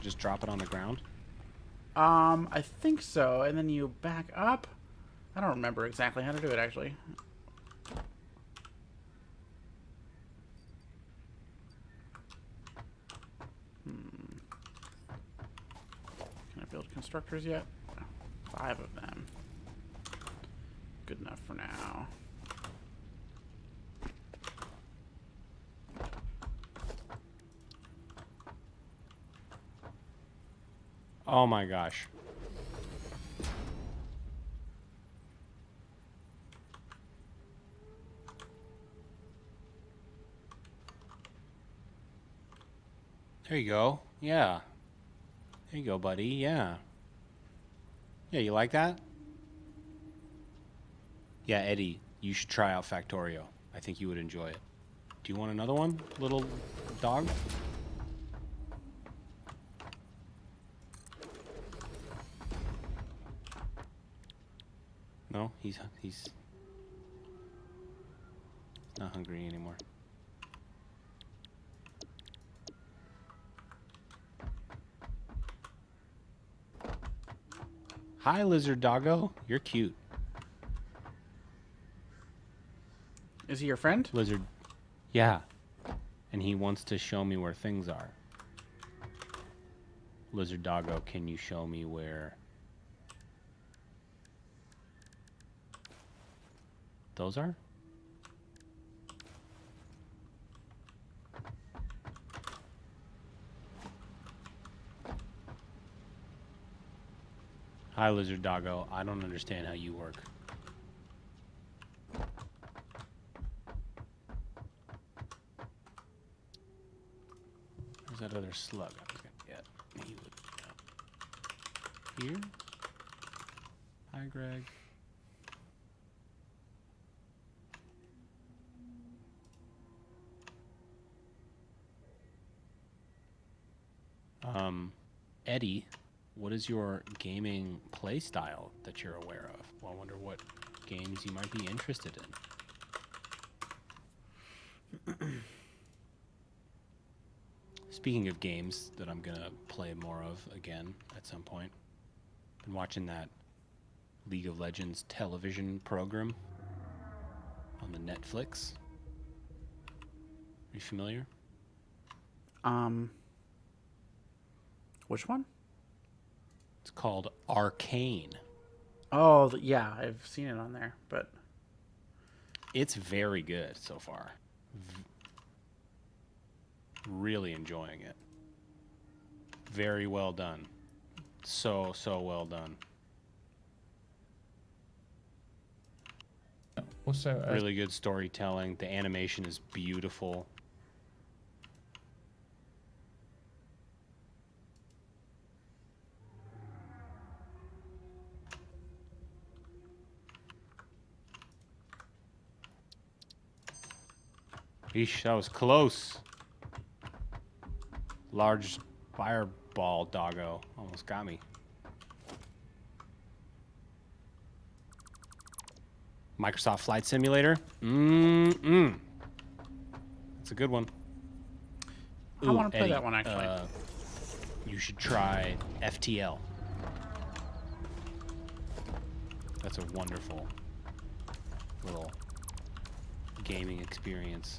Speaker 2: just drop it on the ground?
Speaker 1: I think so. And then you back up. I don't remember exactly how to do it, actually. Can I build constructors yet? 5 of them. Good enough for now.
Speaker 2: Oh my gosh. There you go. Yeah. There you go, buddy. Yeah. Yeah, you like that? Yeah, Eddie, you should try out Factorio. I think you would enjoy it. Do you want another one, little dog? No, he's not hungry anymore. Hi, lizard doggo. You're cute.
Speaker 1: Is he your friend?
Speaker 2: Lizard. Yeah. And he wants to show me where things are. Lizard doggo, can you show me where those are? Hi, lizard doggo. I don't understand how you work. that other slug I was gonna get? He would, here. Hi, Greg. Eddie, what is your gaming play style that you're aware of? Well, I wonder what games you might be interested in. Speaking of games that I'm gonna play more of again at some point, been watching that League of Legends television program on the Netflix. Are you familiar?
Speaker 1: Which one?
Speaker 2: It's called Arcane.
Speaker 1: Oh, yeah, I've seen it on there, but
Speaker 2: It's very good so far. Really enjoying it. Very well done. So well done.
Speaker 3: Also,
Speaker 2: Really good storytelling. The animation is beautiful. Eesh, that was close. Large fireball doggo almost got me. Microsoft Flight Simulator. That's a good one.
Speaker 1: I want to play
Speaker 2: Eddie,
Speaker 1: that one actually.
Speaker 2: You should try FTL. That's a wonderful little gaming experience.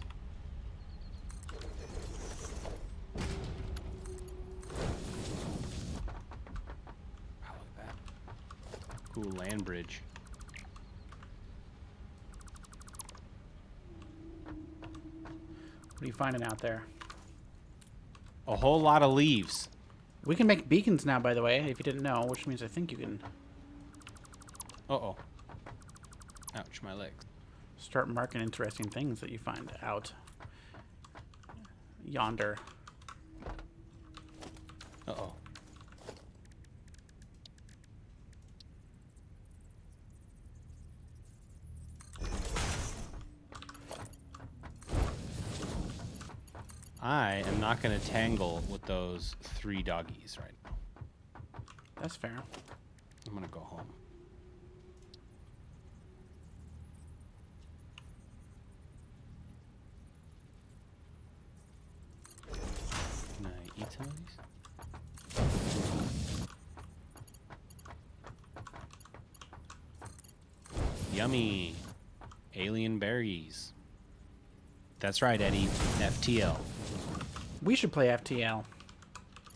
Speaker 2: Wow, look at that. Cool land bridge.
Speaker 1: What are you finding out there?
Speaker 2: A whole lot of leaves.
Speaker 1: We can make beacons now, by the way, if you didn't know, which means I think you can
Speaker 2: Uh-oh. Ouch, my legs.
Speaker 1: start marking interesting things that you find out yonder.
Speaker 2: Uh-oh. I am not going to tangle with those 3 doggies right now.
Speaker 1: That's fair.
Speaker 2: I'm going to go home. Can I eat some of these? Yummy. Alien berries. That's right, Eddie. FTL.
Speaker 1: We should play FTL.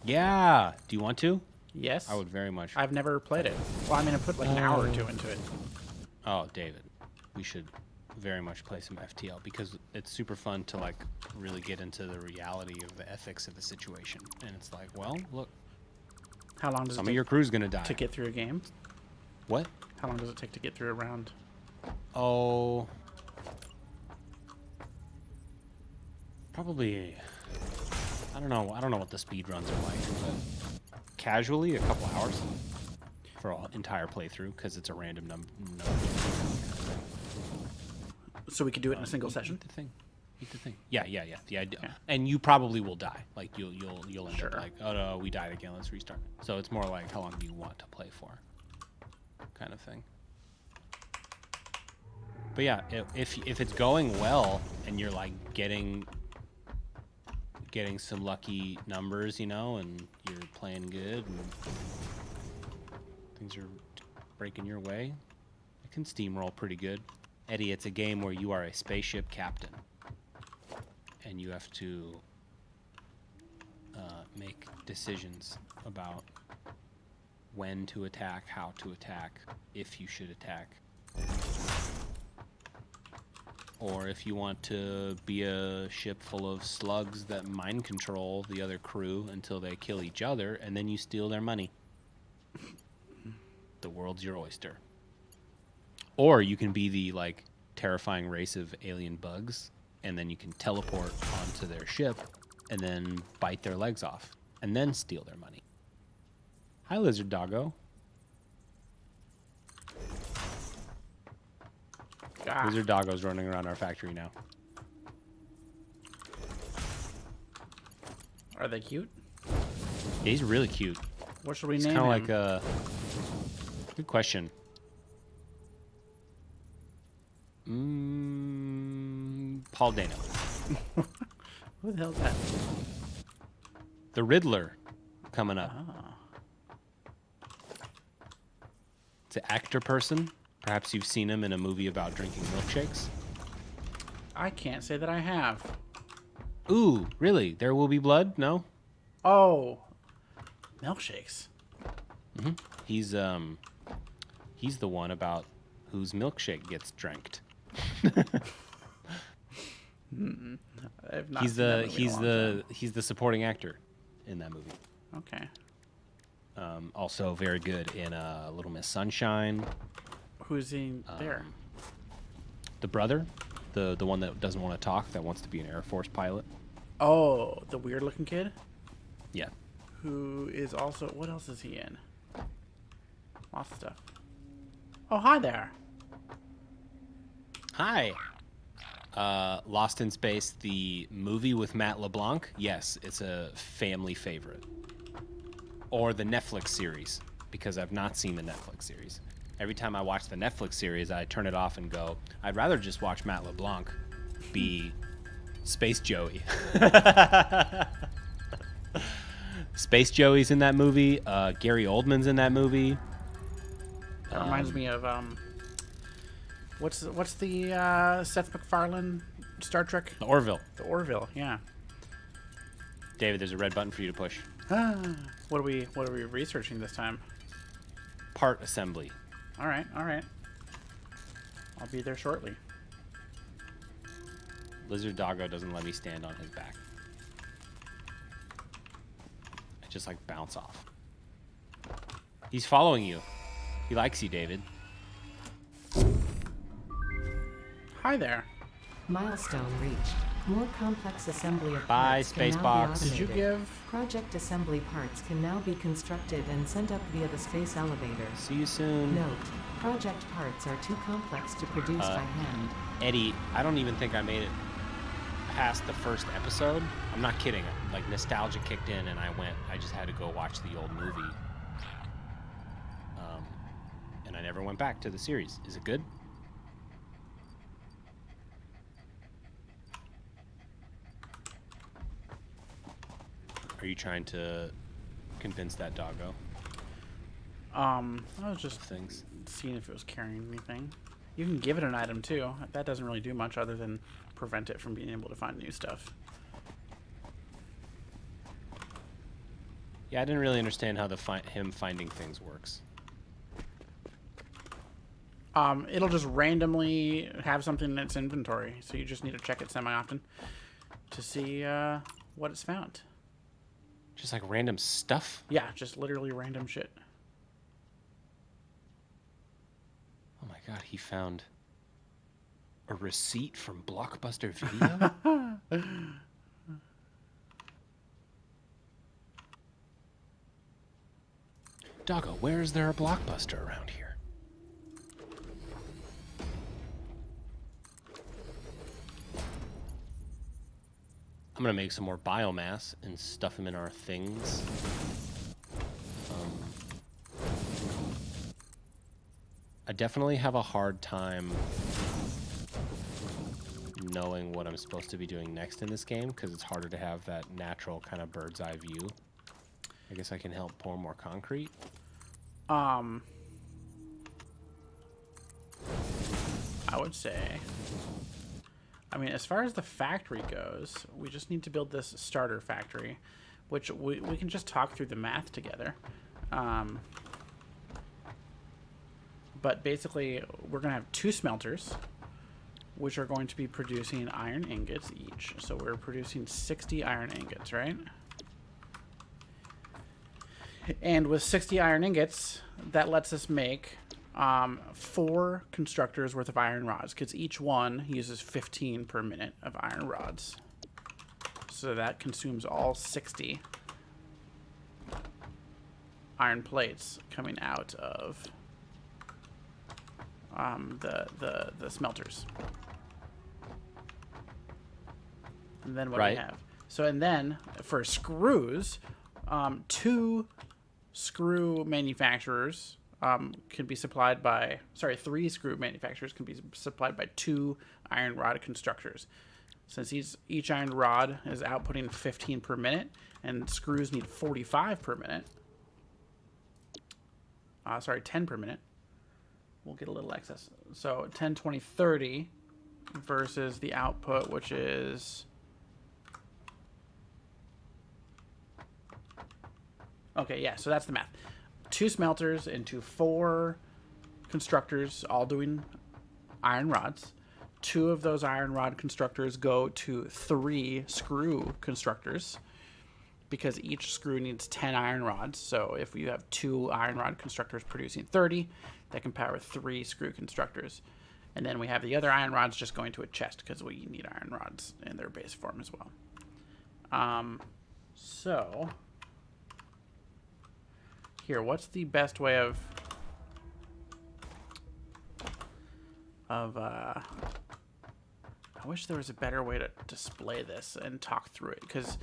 Speaker 2: Yeah. Do you want to?
Speaker 1: Yes.
Speaker 2: I would very much.
Speaker 1: I've never played it. Well, I'm going to put like an hour or 2 into it.
Speaker 2: Oh, David, we should very much play some FTL because it's super fun to like really get into the reality of the ethics of the situation. And it's like, well, look,
Speaker 1: How long does
Speaker 2: some
Speaker 1: it
Speaker 2: of
Speaker 1: take
Speaker 2: your crew's gonna die.
Speaker 1: to get through a game?
Speaker 2: What?
Speaker 1: How long does it take to get through a round?
Speaker 2: Oh, probably. I don't know. I don't know what the speed runs are like, but casually a couple hours for an entire playthrough because it's a random number.
Speaker 1: So we could do it in a single session?
Speaker 2: Eat the thing. Yeah. The idea,
Speaker 1: Yeah.
Speaker 2: and you probably will die. Like you'll end
Speaker 1: Sure.
Speaker 2: up like, oh no, we died again. Let's restart. So it's more like how long do you want to play for, kind of thing. But yeah, if it's going well and you're like getting some lucky numbers, and you're playing good and things are breaking your way, it can steamroll pretty good. Eddie, it's a game where you are a spaceship captain and you have to make decisions about when to attack, how to attack, if you should attack, or if you want to be a ship full of slugs that mind control the other crew until they kill each other and then you steal their money. The world's your oyster. Or you can be the like terrifying race of alien bugs and then you can teleport onto their ship and then bite their legs off and then steal their money. Hi, Lizard Doggo. Lizard Doggo's running around our factory now.
Speaker 1: Are they cute?
Speaker 2: Yeah, he's really cute.
Speaker 1: What should we
Speaker 2: He's
Speaker 1: name
Speaker 2: kind
Speaker 1: him?
Speaker 2: of like a... Good question. Paul Dano.
Speaker 1: Who the hell is that?
Speaker 2: The Riddler coming up. It's an actor person. Perhaps you've seen him in a movie about drinking milkshakes.
Speaker 1: I can't say that I have.
Speaker 2: Ooh, really? There Will Be Blood? No?
Speaker 1: Oh, milkshakes.
Speaker 2: Mm-hmm. He's the one about whose milkshake gets dranked.
Speaker 1: I've not
Speaker 2: He's
Speaker 1: seen that movie in a long time.
Speaker 2: he's the supporting actor in that movie.
Speaker 1: Okay.
Speaker 2: Also very good in Little Miss Sunshine.
Speaker 1: Who's he there?
Speaker 2: The brother, the one that doesn't want to talk, that wants to be an Air Force pilot.
Speaker 1: Oh, the weird looking kid?
Speaker 2: Yeah.
Speaker 1: Who is also... What else is he in? Lots of stuff. Oh, hi there.
Speaker 2: Hi. Lost in Space, the movie with Matt LeBlanc. Yes, it's a family favorite. Or the Netflix series, because I've not seen the Netflix series. Every time I watch the Netflix series, I turn it off and go, I'd rather just watch Matt LeBlanc be Space Joey. Space Joey's in that movie. Gary Oldman's in that movie.
Speaker 1: That reminds me of what's the Seth MacFarlane Star Trek?
Speaker 2: The Orville.
Speaker 1: The Orville, yeah.
Speaker 2: David, there's a red button for you to push.
Speaker 1: What are we researching this time?
Speaker 2: Part assembly.
Speaker 1: All right. I'll be there shortly.
Speaker 2: Lizard Doggo doesn't let me stand on his back. I just like bounce off. He's following you. He likes you, David.
Speaker 1: Hi there.
Speaker 3: Milestone reached. More complex assembly of
Speaker 2: Bye,
Speaker 3: parts can now
Speaker 2: Spacebox.
Speaker 3: be
Speaker 1: Did you
Speaker 3: automated.
Speaker 1: give...
Speaker 3: Project assembly parts can now be constructed and sent up via the space elevator.
Speaker 2: See you soon.
Speaker 3: Note, project parts are too complex to produce by hand.
Speaker 2: Eddie, I don't even think I made it past the first episode. I'm not kidding. Like, nostalgia kicked in and I just had to go watch the old movie. And I never went back to the series. Is it good? Are you trying to convince that doggo
Speaker 1: I was just
Speaker 2: things?
Speaker 1: seeing if it was carrying anything. You can give it an item too. That doesn't really do much other than prevent it from being able to find new stuff.
Speaker 2: Yeah, I didn't really understand how him finding things works.
Speaker 1: It'll just randomly have something in its inventory, so you just need to check it semi-often to see what it's found.
Speaker 2: Just like random stuff?
Speaker 1: Yeah, just literally random shit.
Speaker 2: Oh my god, he found a receipt from Blockbuster Video? Doggo, where is there a Blockbuster around here? I'm gonna make some more biomass and stuff them in our things. I definitely have a hard time knowing what I'm supposed to be doing next in this game because it's harder to have that natural kind of bird's eye view. I guess I can help pour more concrete.
Speaker 1: I would say, I mean, as far as the factory goes, we just need to build this starter factory, which we can just talk through the math together. But basically, we're going to have 2 smelters, which are going to be producing iron ingots each. So we're producing 60 iron ingots, right? And with 60 iron ingots, that lets us make 4 constructors worth of iron rods, because each one uses 15 per minute of iron rods. So that consumes all 60 iron plates coming out of the smelters. And then what do we have? So, and then for screws, 2 screw manufacturers can be supplied by, 3 screw manufacturers can be supplied by 2 iron rod constructors. Since each iron rod is outputting 15 per minute, and screws need 45 per minute. 10 per minute. We'll get a little excess. So 10, 20, 30 versus the output, which is... Okay, yeah, so that's the math. 2 smelters into 4 constructors, all doing iron rods. 2 of those iron rod constructors go to 3 screw constructors, because each screw needs 10 iron rods. So if you have 2 iron rod constructors producing 30, that can power 3 screw constructors. And then we have the other iron rods just going to a chest, because we need iron rods in their base form as well. So here, what's the best way of I wish there was a better way to display this and talk through it, because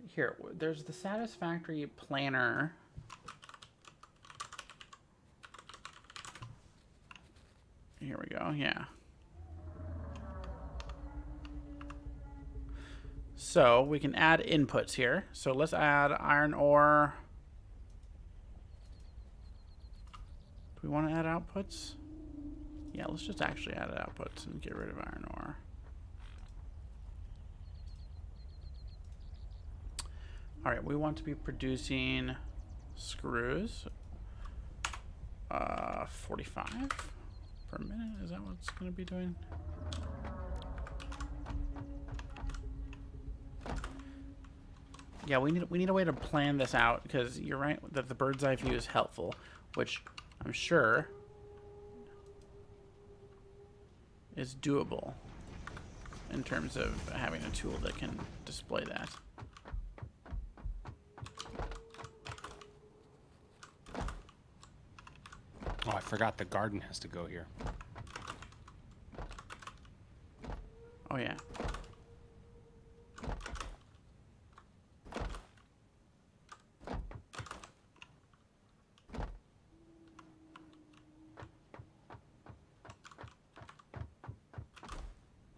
Speaker 1: here, there's the Satisfactory planner. Here we go, yeah. So we can add inputs here. So let's add iron ore. Do we want to add outputs? Yeah, let's just actually add outputs and get rid of iron ore. All right, we want to be producing screws. 45 per minute. Is that what it's going to be doing? Yeah, we need a way to plan this out, because you're right that the bird's eye view is helpful, which I'm sure is doable in terms of having a tool that can display that.
Speaker 2: Oh, I forgot the garden has to go here.
Speaker 1: Oh, yeah.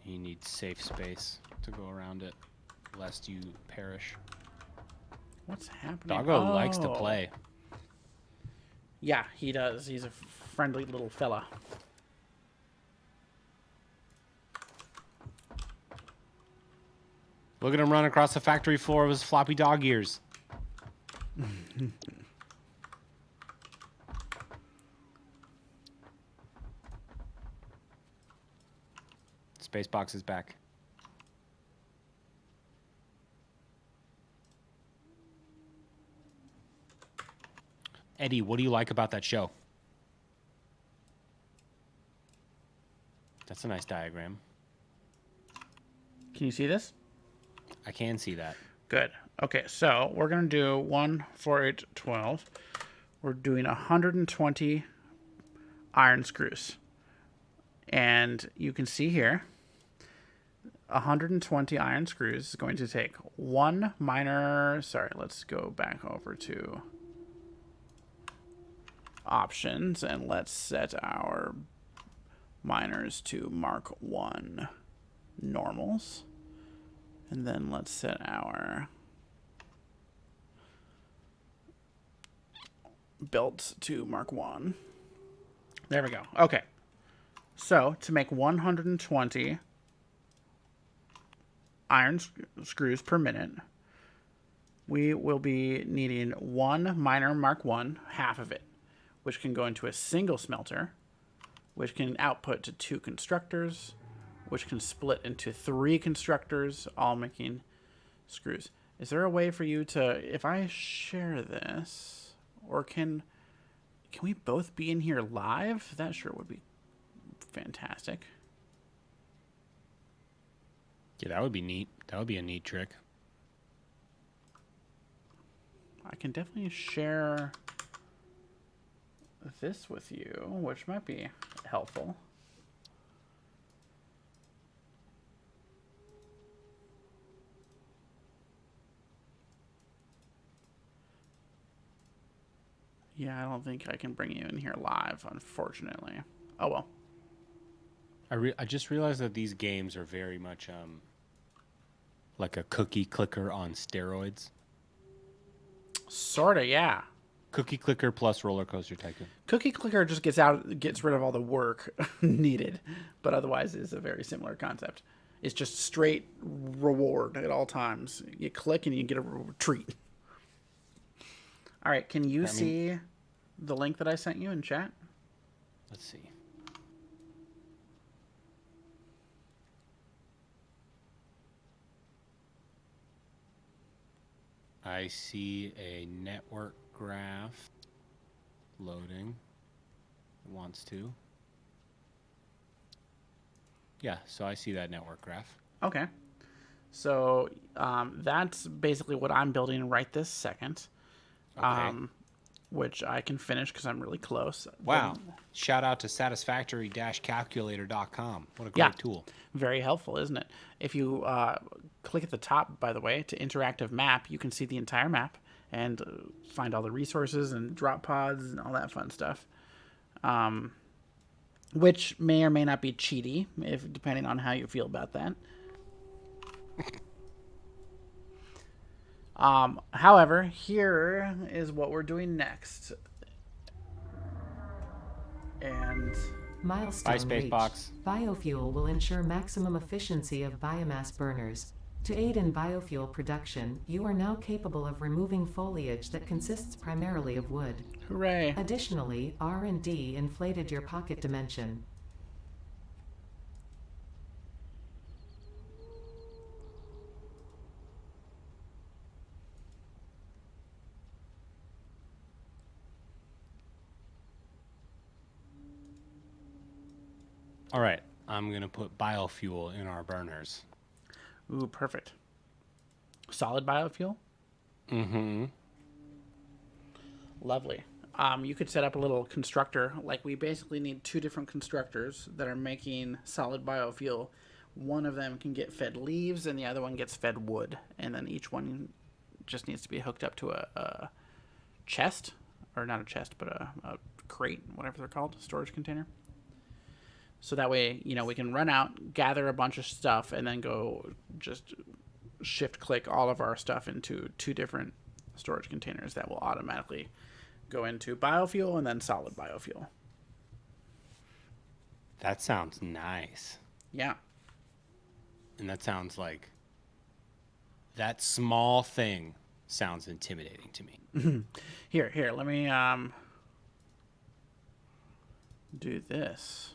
Speaker 2: You need safe space to go around it, lest you perish.
Speaker 1: What's happening?
Speaker 2: Doggo likes to play.
Speaker 1: Yeah, he does. He's a friendly little fella.
Speaker 2: Look at him run across the factory floor with his floppy dog ears. Spacebox is back. Eddie, what do you like about that show? That's a nice diagram.
Speaker 1: Can you see this?
Speaker 2: I can see that.
Speaker 1: Good. Okay, so we're going to do 1, 4, 8, 12. We're doing 120 iron screws. And you can see here, 120 iron screws is going to take 1 miner. Sorry, let's go back over to options, and let's set our miners to Mark 1 normals. And then let's set our belts to Mark 1. There we go. Okay. So to make 120 iron screws per minute, we will be needing 1 miner Mark 1, half of it, which can go into a single smelter, which can output to 2 constructors, which can split into 3 constructors, all making screws. Is there a way for you to, if I share this, or can we both be in here live? That sure would be fantastic.
Speaker 2: Yeah, that would be neat. That would be a neat trick.
Speaker 1: I can definitely share this with you, which might be helpful. Yeah, I don't think I can bring you in here live, unfortunately. Oh well.
Speaker 2: I just realized that these games are very much like a cookie clicker on steroids.
Speaker 1: Sorta, yeah.
Speaker 2: Cookie clicker plus roller coaster tycoon.
Speaker 1: Cookie Clicker just gets rid of all the work needed, but otherwise is a very similar concept. It's just straight reward at all times. You click and you get a treat. All right, can you see the link that I sent you in chat?
Speaker 2: Let's see. I see a network graph loading. It wants to. Yeah, so I see that network graph.
Speaker 1: Okay. So that's basically what I'm building right this second.
Speaker 2: Okay.
Speaker 1: Which I can finish because I'm really close.
Speaker 2: Wow. Shout out to satisfactory-calculator.com. What a great tool.
Speaker 1: Very helpful, isn't it? If you click at the top, by the way, to interactive map, you can see the entire map and find all the resources and drop pods and all that fun stuff. Which may or may not be cheaty, depending on how you feel about that. However, here is what we're doing next. And
Speaker 3: Milestone
Speaker 2: Space
Speaker 3: reached.
Speaker 2: Box.
Speaker 3: Biofuel will ensure maximum efficiency of biomass burners. To aid in biofuel production, you are now capable of removing foliage that consists primarily of wood.
Speaker 1: hooray.
Speaker 3: Additionally, R&D inflated your pocket dimension.
Speaker 2: All right. I'm going to put biofuel in our burners.
Speaker 1: Ooh, perfect. Solid biofuel?
Speaker 2: Mm-hmm.
Speaker 1: Lovely. You could set up a little constructor. Like, we basically need two different constructors that are making solid biofuel. One of them can get fed leaves, and the other one gets fed wood. And then each one just needs to be hooked up to a chest, or not a chest, but a crate, whatever they're called, storage container. So that way, we can run out, gather a bunch of stuff, and then go just shift-click all of our stuff into two different storage containers that will automatically go into biofuel and then solid biofuel.
Speaker 2: That sounds nice.
Speaker 1: Yeah.
Speaker 2: And that sounds like that small thing sounds intimidating to me.
Speaker 1: Here, let me do this.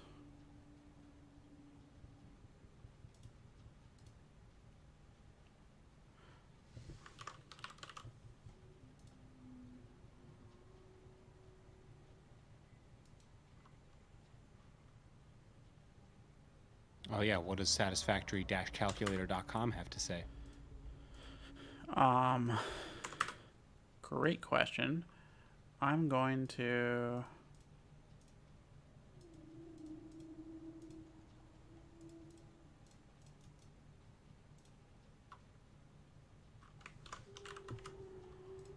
Speaker 2: Oh, yeah. What does satisfactory-calculator.com have to say?
Speaker 1: Great question. I'm going to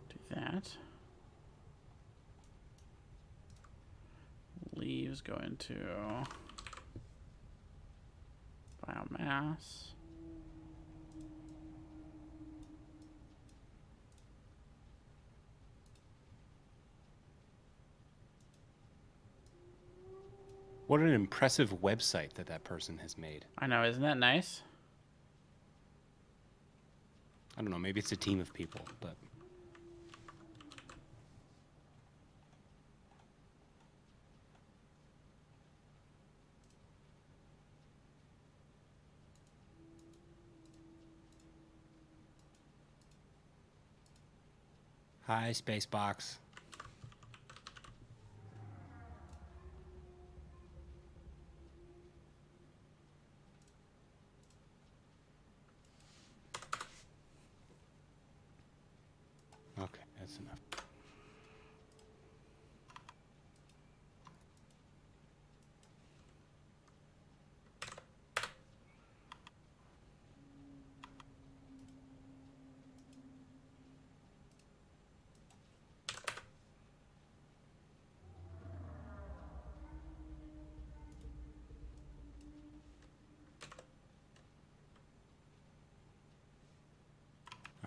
Speaker 1: do that. Leaves go into biomass.
Speaker 2: What an impressive website that person has made.
Speaker 1: I know, isn't that nice?
Speaker 2: I don't know. Maybe it's a team of people, but... Hi, Spacebox. Okay, that's enough.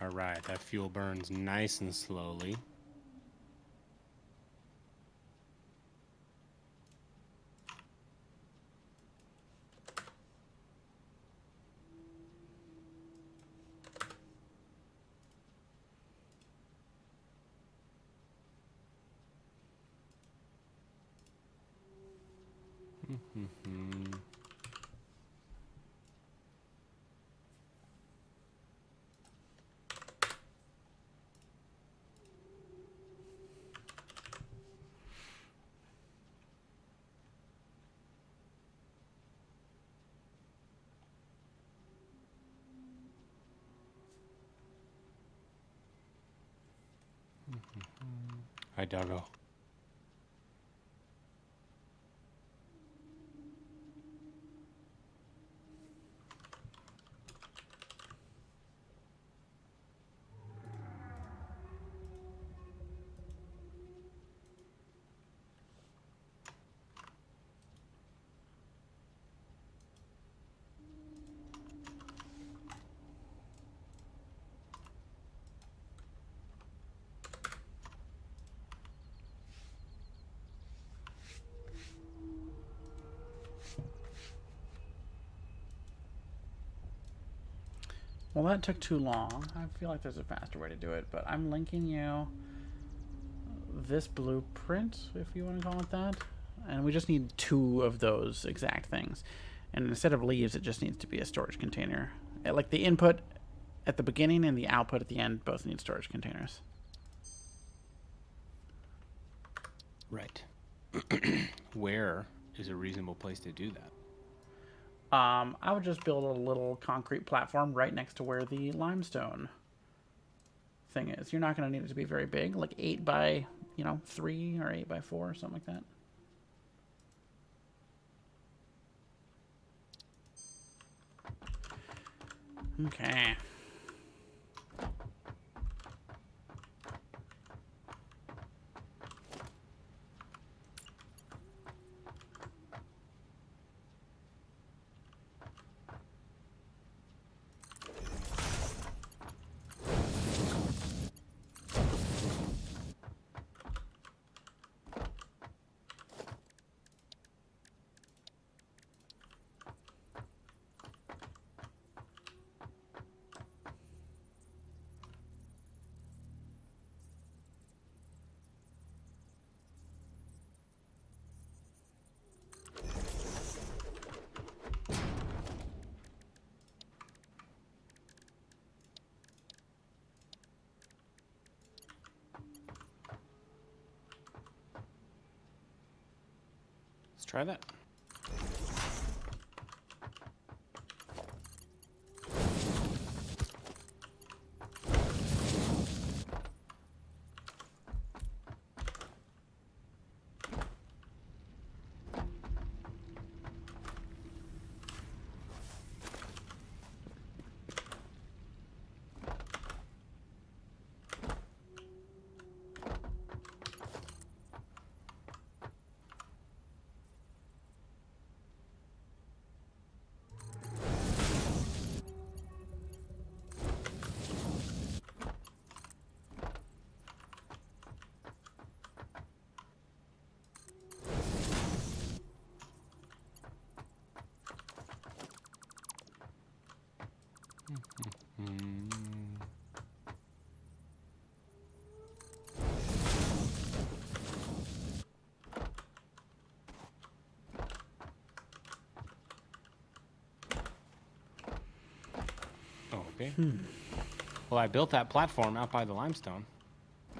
Speaker 2: All right, that fuel burns nice and slowly. Hi, doggo.
Speaker 1: Well, that took too long. I feel like there's a faster way to do it, but I'm linking you this blueprint, if you want to call it that. And we just need 2 of those exact things. And instead of leaves, it just needs to be a storage container. Like the input at the beginning and the output at the end both need storage containers.
Speaker 2: Right. Where is a reasonable place to do that?
Speaker 1: I would just build a little concrete platform right next to where the limestone thing is. You're not going to need it to be very big, like 8 by, 3 or 8 by 4 or something like that. Okay.
Speaker 2: Let's try that. Okay. Well, I built that platform out by the limestone,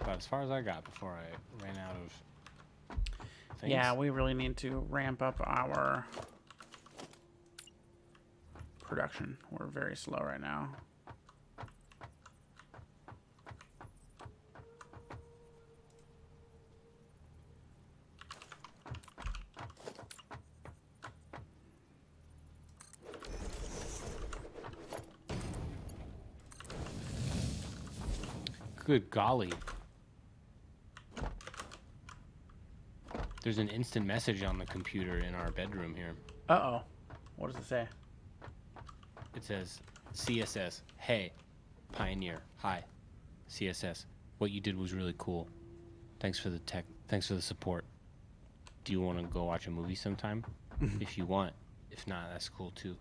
Speaker 2: about as far as I got before I ran out of things.
Speaker 1: Yeah, we really need to ramp up our production. We're very slow right now.
Speaker 2: Good golly. There's an instant message on the computer in our bedroom here.
Speaker 1: Uh-oh. What does it say?
Speaker 2: It says, CSS, hey, Pioneer. Hi. CSS. What you did was really cool. Thanks for the tech. Thanks for the support. Do you want to go watch a movie sometime? If you want. If not, that's cool too.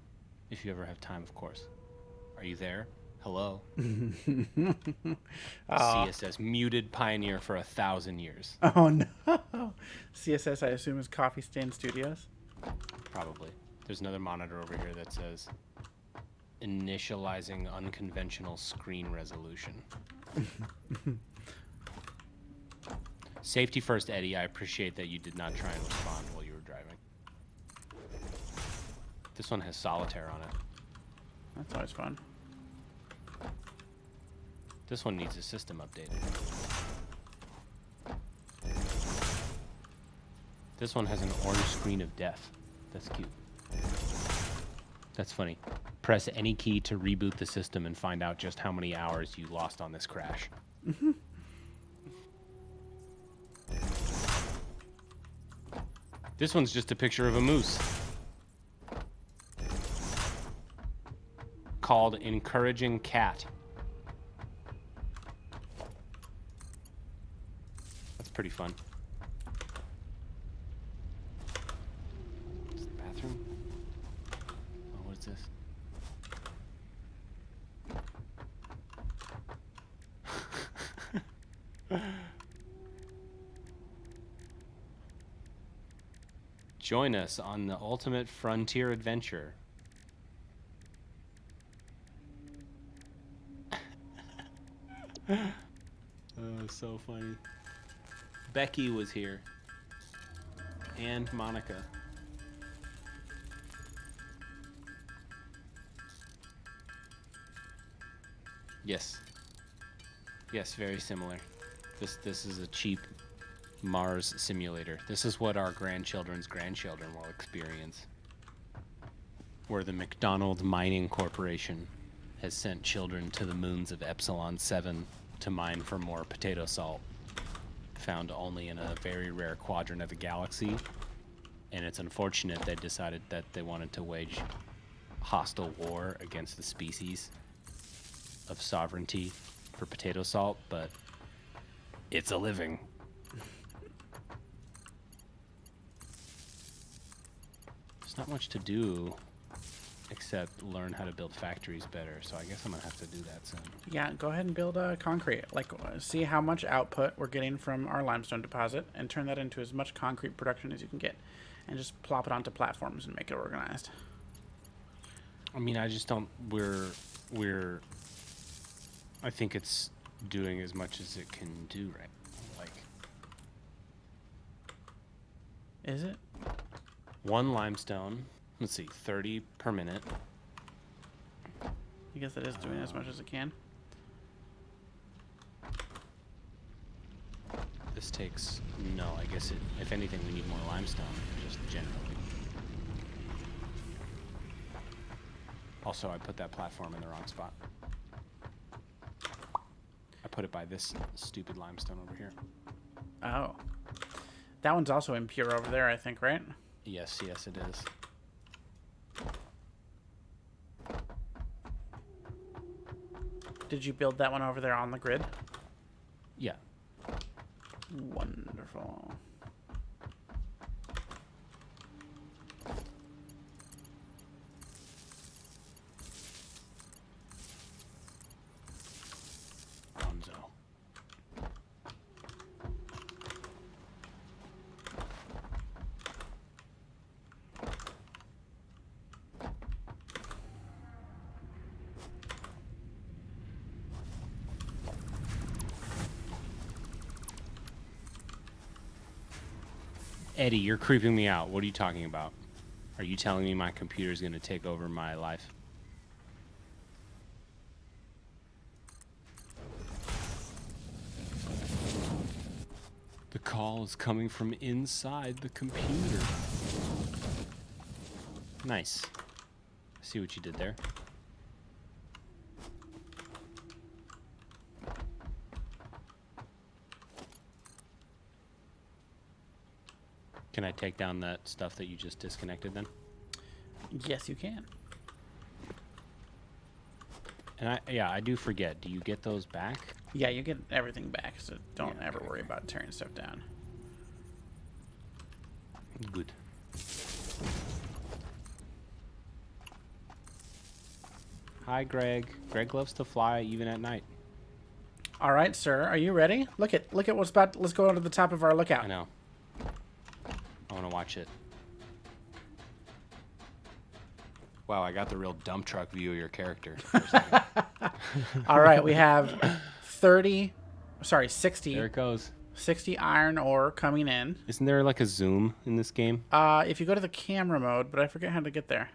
Speaker 2: If you ever have time, of course. Are you there? Hello? CSS muted Pioneer for 1,000 years.
Speaker 1: Oh no. CSS, I assume, is Coffee Stain Studios.
Speaker 2: Probably. There's another monitor over here that says initializing unconventional screen resolution. Safety first, Eddie. I appreciate that you did not try and respond while you were driving. This one has solitaire on it.
Speaker 1: That's always fun.
Speaker 2: This one needs a system update. This one has an orange screen of death. That's cute. That's funny. Press any key to reboot the system and find out just how many hours you lost on this crash. This one's just a picture of a moose. Called Encouraging Cat. That's pretty fun. Is the bathroom? Oh, what is this? Join us on the ultimate frontier adventure. Oh, so funny. Becky was here. And Monica. Yes. Yes, very similar. This is a cheap Mars simulator. This is what our grandchildren's grandchildren will experience. Where the McDonald Mining Corporation has sent children to the moons of Epsilon 7 to mine for more potato salt, found only in a very rare quadrant of the galaxy. And it's unfortunate they decided that they wanted to wage hostile war against the species of sovereignty for potato salt, but it's a living. There's not much to do except learn how to build factories better, so I guess I'm gonna have to do that soon.
Speaker 1: Yeah, go ahead and build concrete. Like, see how much output we're getting from our limestone deposit and turn that into as much concrete production as you can get. And just plop it onto platforms and make it organized.
Speaker 2: I mean, I just don't, I think it's doing as much as it can do, right? Like,
Speaker 1: is it?
Speaker 2: One limestone, let's see, 30 per minute.
Speaker 1: I guess it is doing as much as it can.
Speaker 2: This takes, no, I guess it, if anything, we need more limestone, just generally. Also, I put that platform in the wrong spot. I put it by this stupid limestone over here.
Speaker 1: Oh. That one's also impure over there, I think, right?
Speaker 2: Yes, yes, it is.
Speaker 1: Did you build that one over there on the grid?
Speaker 2: Yeah.
Speaker 1: Wonderful.
Speaker 2: Gonzo. Eddie, you're creeping me out. What are you talking about? Are you telling me my computer is going to take over my life? The call is coming from inside the computer. Nice. See what you did there? Can I take down that stuff that you just disconnected then?
Speaker 1: Yes, you can.
Speaker 2: And I do forget. Do you get those back?
Speaker 1: Yeah, you get everything back, so don't
Speaker 2: Yeah,
Speaker 1: ever
Speaker 2: okay,
Speaker 1: worry about tearing stuff down.
Speaker 2: Good. Hi, Greg. Greg loves to fly even at night.
Speaker 1: All right, sir. Are you ready? Look at what's about. Let's go to the top of our lookout.
Speaker 2: I know. I want to watch it. Wow, I got the real dump truck view of your character.
Speaker 1: All right, we have 60.
Speaker 2: There it goes.
Speaker 1: 60 iron ore coming in.
Speaker 2: Isn't there like a zoom in this game?
Speaker 1: If you go to the camera mode, but I forget how to get there.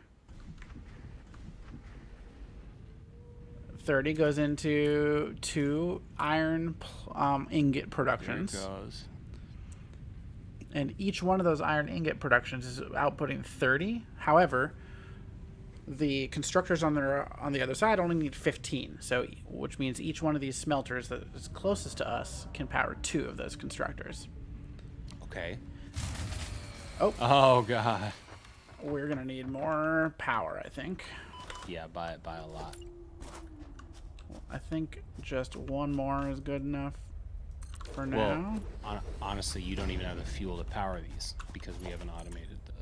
Speaker 1: 30 goes into 2 iron ingot productions.
Speaker 2: There it goes.
Speaker 1: And each one of those iron ingot productions is outputting 30. However, the constructors on the other side only need 15. So, which means each one of these smelters that is closest to us can power 2 of those constructors.
Speaker 2: Okay.
Speaker 1: Oh,
Speaker 2: God.
Speaker 1: We're gonna need more power, I think.
Speaker 2: Yeah, by a lot.
Speaker 1: I think just one more is good enough for now.
Speaker 2: Well, honestly, you don't even have the fuel to power these because we haven't automated the...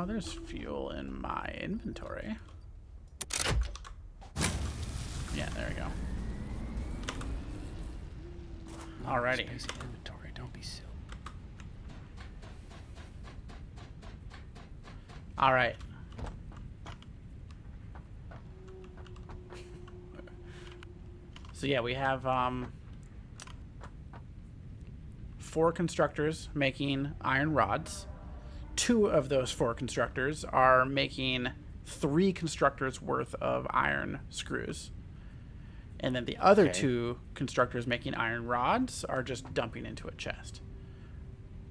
Speaker 1: There's fuel in my inventory. Yeah, there we go. Alrighty.
Speaker 2: Space inventory, don't be silly.
Speaker 1: All right. So yeah, we have 4 constructors making iron rods. 2 of those 4 constructors are making 3 constructors worth of iron screws. And then the other 2 constructors making iron rods are just dumping into a chest.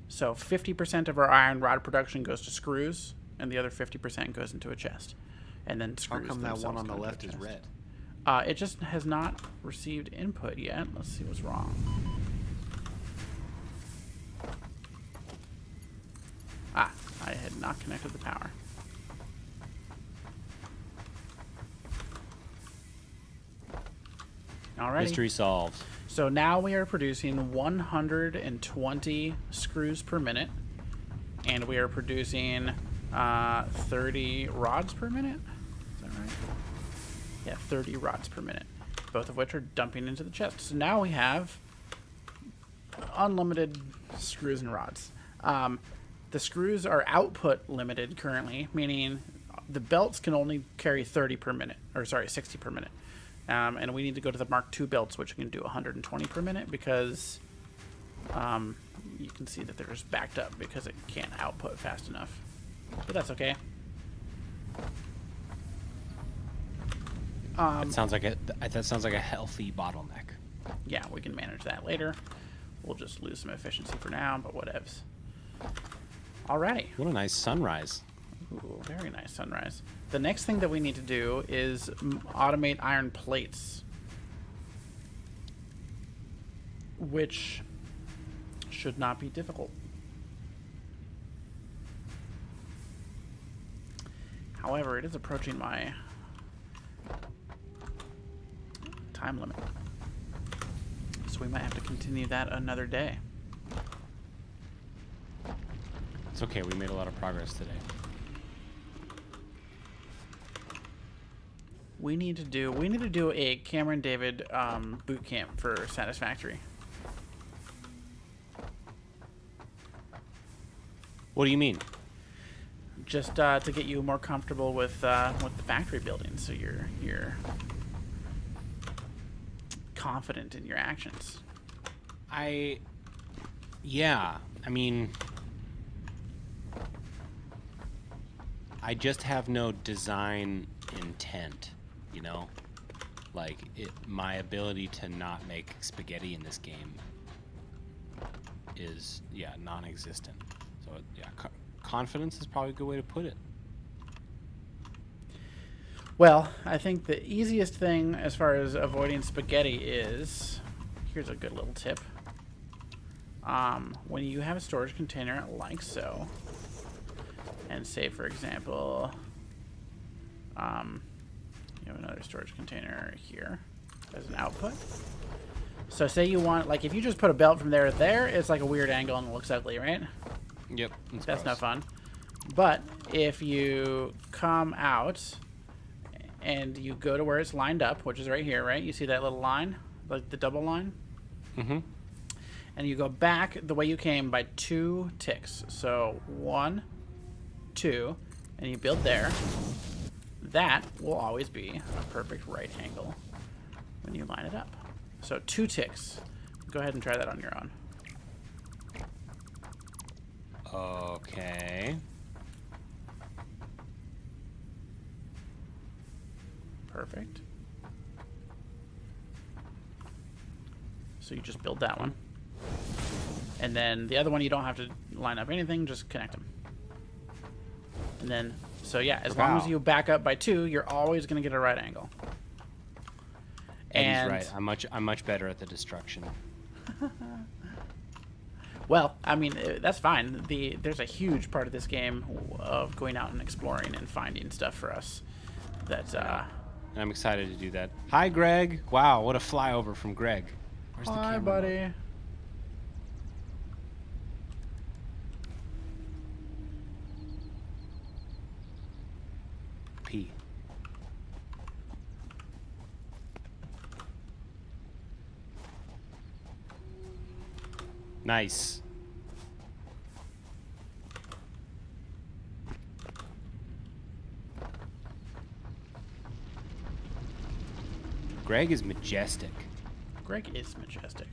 Speaker 1: So 50% of our iron rod production goes to screws, and the other 50% goes into a chest. And then screws.
Speaker 4: How come that one
Speaker 1: themselves
Speaker 4: on the
Speaker 1: go into
Speaker 4: left
Speaker 1: a
Speaker 4: is
Speaker 1: chest.
Speaker 4: red?
Speaker 1: It just has not received input yet. Let's see what's wrong. I had not connected the power. Alrighty.
Speaker 2: Mystery solved.
Speaker 1: So now we are producing 120 screws per minute, and we are producing 30 rods per minute. Is that right? Yeah, 30 rods per minute, both of which are dumping into the chest. So now we have unlimited screws and rods. The screws are output limited currently, meaning the belts can only carry 30 per minute, or sorry, 60 per minute. And we need to go to the Mark II belts, which can do 120 per minute, because you can see that they're just backed up because it can't output fast enough. But that's okay.
Speaker 2: That sounds like a healthy bottleneck.
Speaker 1: Yeah, we can manage that later. We'll just lose some efficiency for now, but whatevs. Alrighty.
Speaker 2: What a nice sunrise.
Speaker 1: Ooh, very nice sunrise. The next thing that we need to do is automate iron plates, which should not be difficult. However, it is approaching my time limit, so we might have to continue that another day.
Speaker 2: It's okay, we made a lot of progress today.
Speaker 1: We need to do a Cameron David boot camp for Satisfactory.
Speaker 2: What do you mean?
Speaker 1: Just to get you more comfortable with the factory building, so you're confident in your actions.
Speaker 2: Yeah, I mean, I just have no design intent, you know? Like, my ability to not make spaghetti in this game is, yeah, non-existent. So, yeah, confidence is probably a good way to put it.
Speaker 1: Well, I think the easiest thing as far as avoiding spaghetti is, here's a good little tip. When you have a storage container like so, and say, for example, You have another storage container here as an output. So say you want, like, if you just put a belt from there to there, it's like a weird angle and it looks ugly, right?
Speaker 2: Yep.
Speaker 1: That's no fun. But if you come out and you go to where it's lined up, which is right here, right? You see that little line, like the double line?
Speaker 2: Mm-hmm.
Speaker 1: And you go back the way you came by 2 ticks. So 1, 2, and you build there. That will always be a perfect right angle when you line it up. So 2 ticks. Go ahead and try that on your own.
Speaker 2: Okay.
Speaker 1: Perfect. So you just build that one. And then the other one, you don't have to line up anything, just connect them. And then, so yeah, as long as you back up by 2, you're always going to get a right angle.
Speaker 2: And he's right. I'm much better at the destruction.
Speaker 1: Well, I mean, that's fine. There's a huge part of this game of going out and exploring and finding stuff for us. That's
Speaker 2: And I'm excited to do that. Hi, Greg. Wow, what a flyover from Greg. Where's the camera?
Speaker 1: Hi, buddy.
Speaker 2: P. Nice. Greg is majestic.
Speaker 1: Greg is majestic.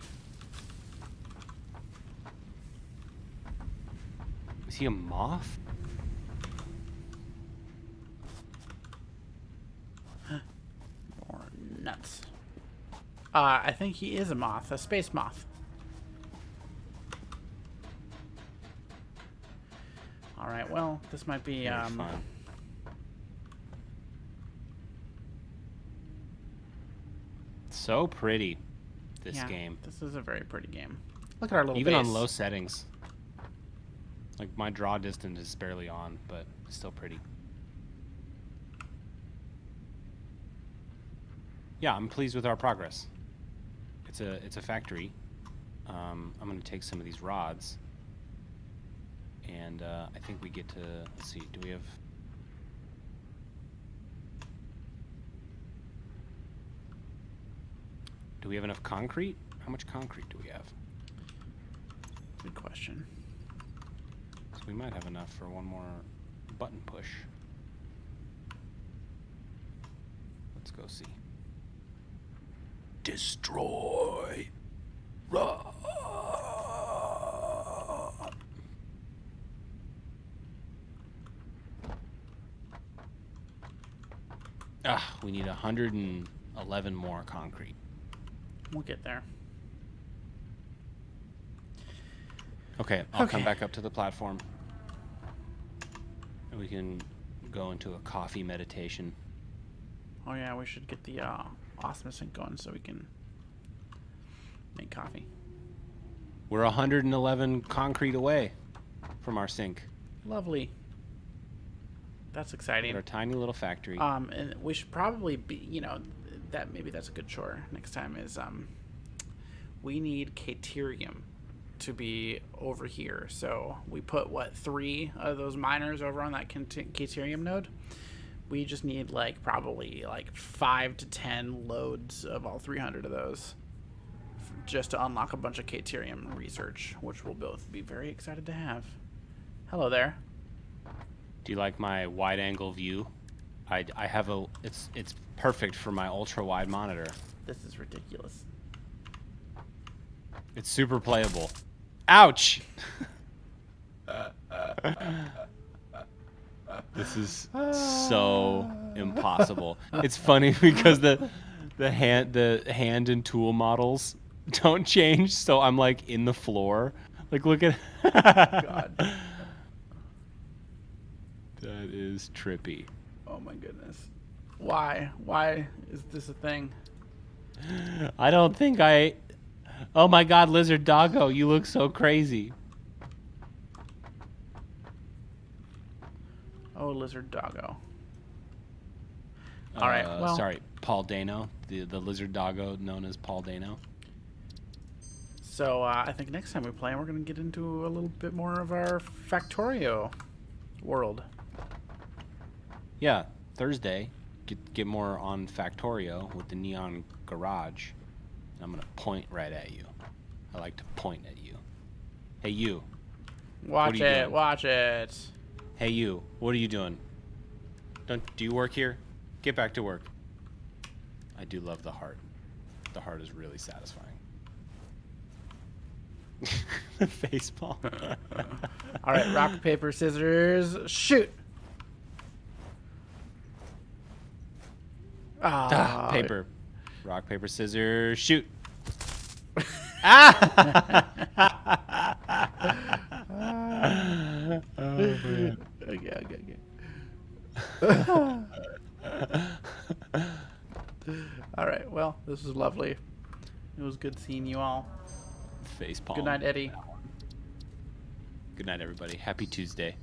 Speaker 2: Is he a moth?
Speaker 1: Or nuts. I think he is a moth, a space moth. All right, well, this might be
Speaker 2: Fun. So pretty, this game.
Speaker 1: This is a very pretty game. Look at our little
Speaker 2: Even
Speaker 1: base.
Speaker 2: on low settings. Like, my draw distance is barely on, but it's still pretty. Yeah, I'm pleased with our progress. It's a factory. I'm going to take some of these rods. And I think we get to, let's see, do we have... Do we have enough concrete? How much concrete do we have?
Speaker 1: Good question.
Speaker 2: So we might have enough for one more button push. Let's go see. Destroy. Run. We need 111 more concrete.
Speaker 1: We'll get there.
Speaker 2: Okay, I'll come back up to the platform. And we can go into a coffee meditation.
Speaker 1: Oh yeah, we should get the awesome sync going so we can make coffee.
Speaker 2: We're 111 concrete away from our sink.
Speaker 1: Lovely. That's exciting.
Speaker 2: Our tiny little factory.
Speaker 1: And we should probably be, maybe that's a good chore next time is we need Caterium to be over here. So we put, 3 of those miners over on that Caterium node. We just need probably 5 to 10 loads of all 300 of those just to unlock a bunch of Caterium research, which we'll both be very excited to have. Hello there.
Speaker 2: Do you like my wide angle view? I have it's perfect for my ultra wide monitor.
Speaker 1: This is ridiculous.
Speaker 2: It's super playable. Ouch! This is so impossible. It's funny because the hand and tool models don't change, so I'm in the floor. Look at
Speaker 1: God.
Speaker 2: That is trippy.
Speaker 1: Oh my goodness. Why? Why is this a thing?
Speaker 2: I don't think Oh my God, Lizard Doggo, you look so crazy.
Speaker 1: Oh, Lizard Doggo. All right, well-
Speaker 2: sorry, Paul Dano, the lizard doggo known as Paul Dano.
Speaker 1: So I think next time we play, we're going to get into a little bit more of our Factorio world.
Speaker 2: Yeah, Thursday, get more on Factorio with the Neon Garage. I'm gonna point right at you. I like to point at you. Hey, you.
Speaker 1: Watch
Speaker 2: are you
Speaker 1: it,
Speaker 2: doing?
Speaker 1: watch it.
Speaker 2: Hey, you. What are you doing? Do you work here? Get back to work. I do love the heart. The heart is really satisfying. The face palm.
Speaker 1: All right, rock, paper, scissors, shoot. Ah,
Speaker 2: Paper. Rock, paper, scissors, shoot. Ah! Oh, man.
Speaker 1: Okay. All right, well, this was lovely. It was good seeing you all.
Speaker 2: Face palm.
Speaker 1: Good night, Eddie.
Speaker 2: Good night, everybody. Happy Tuesday.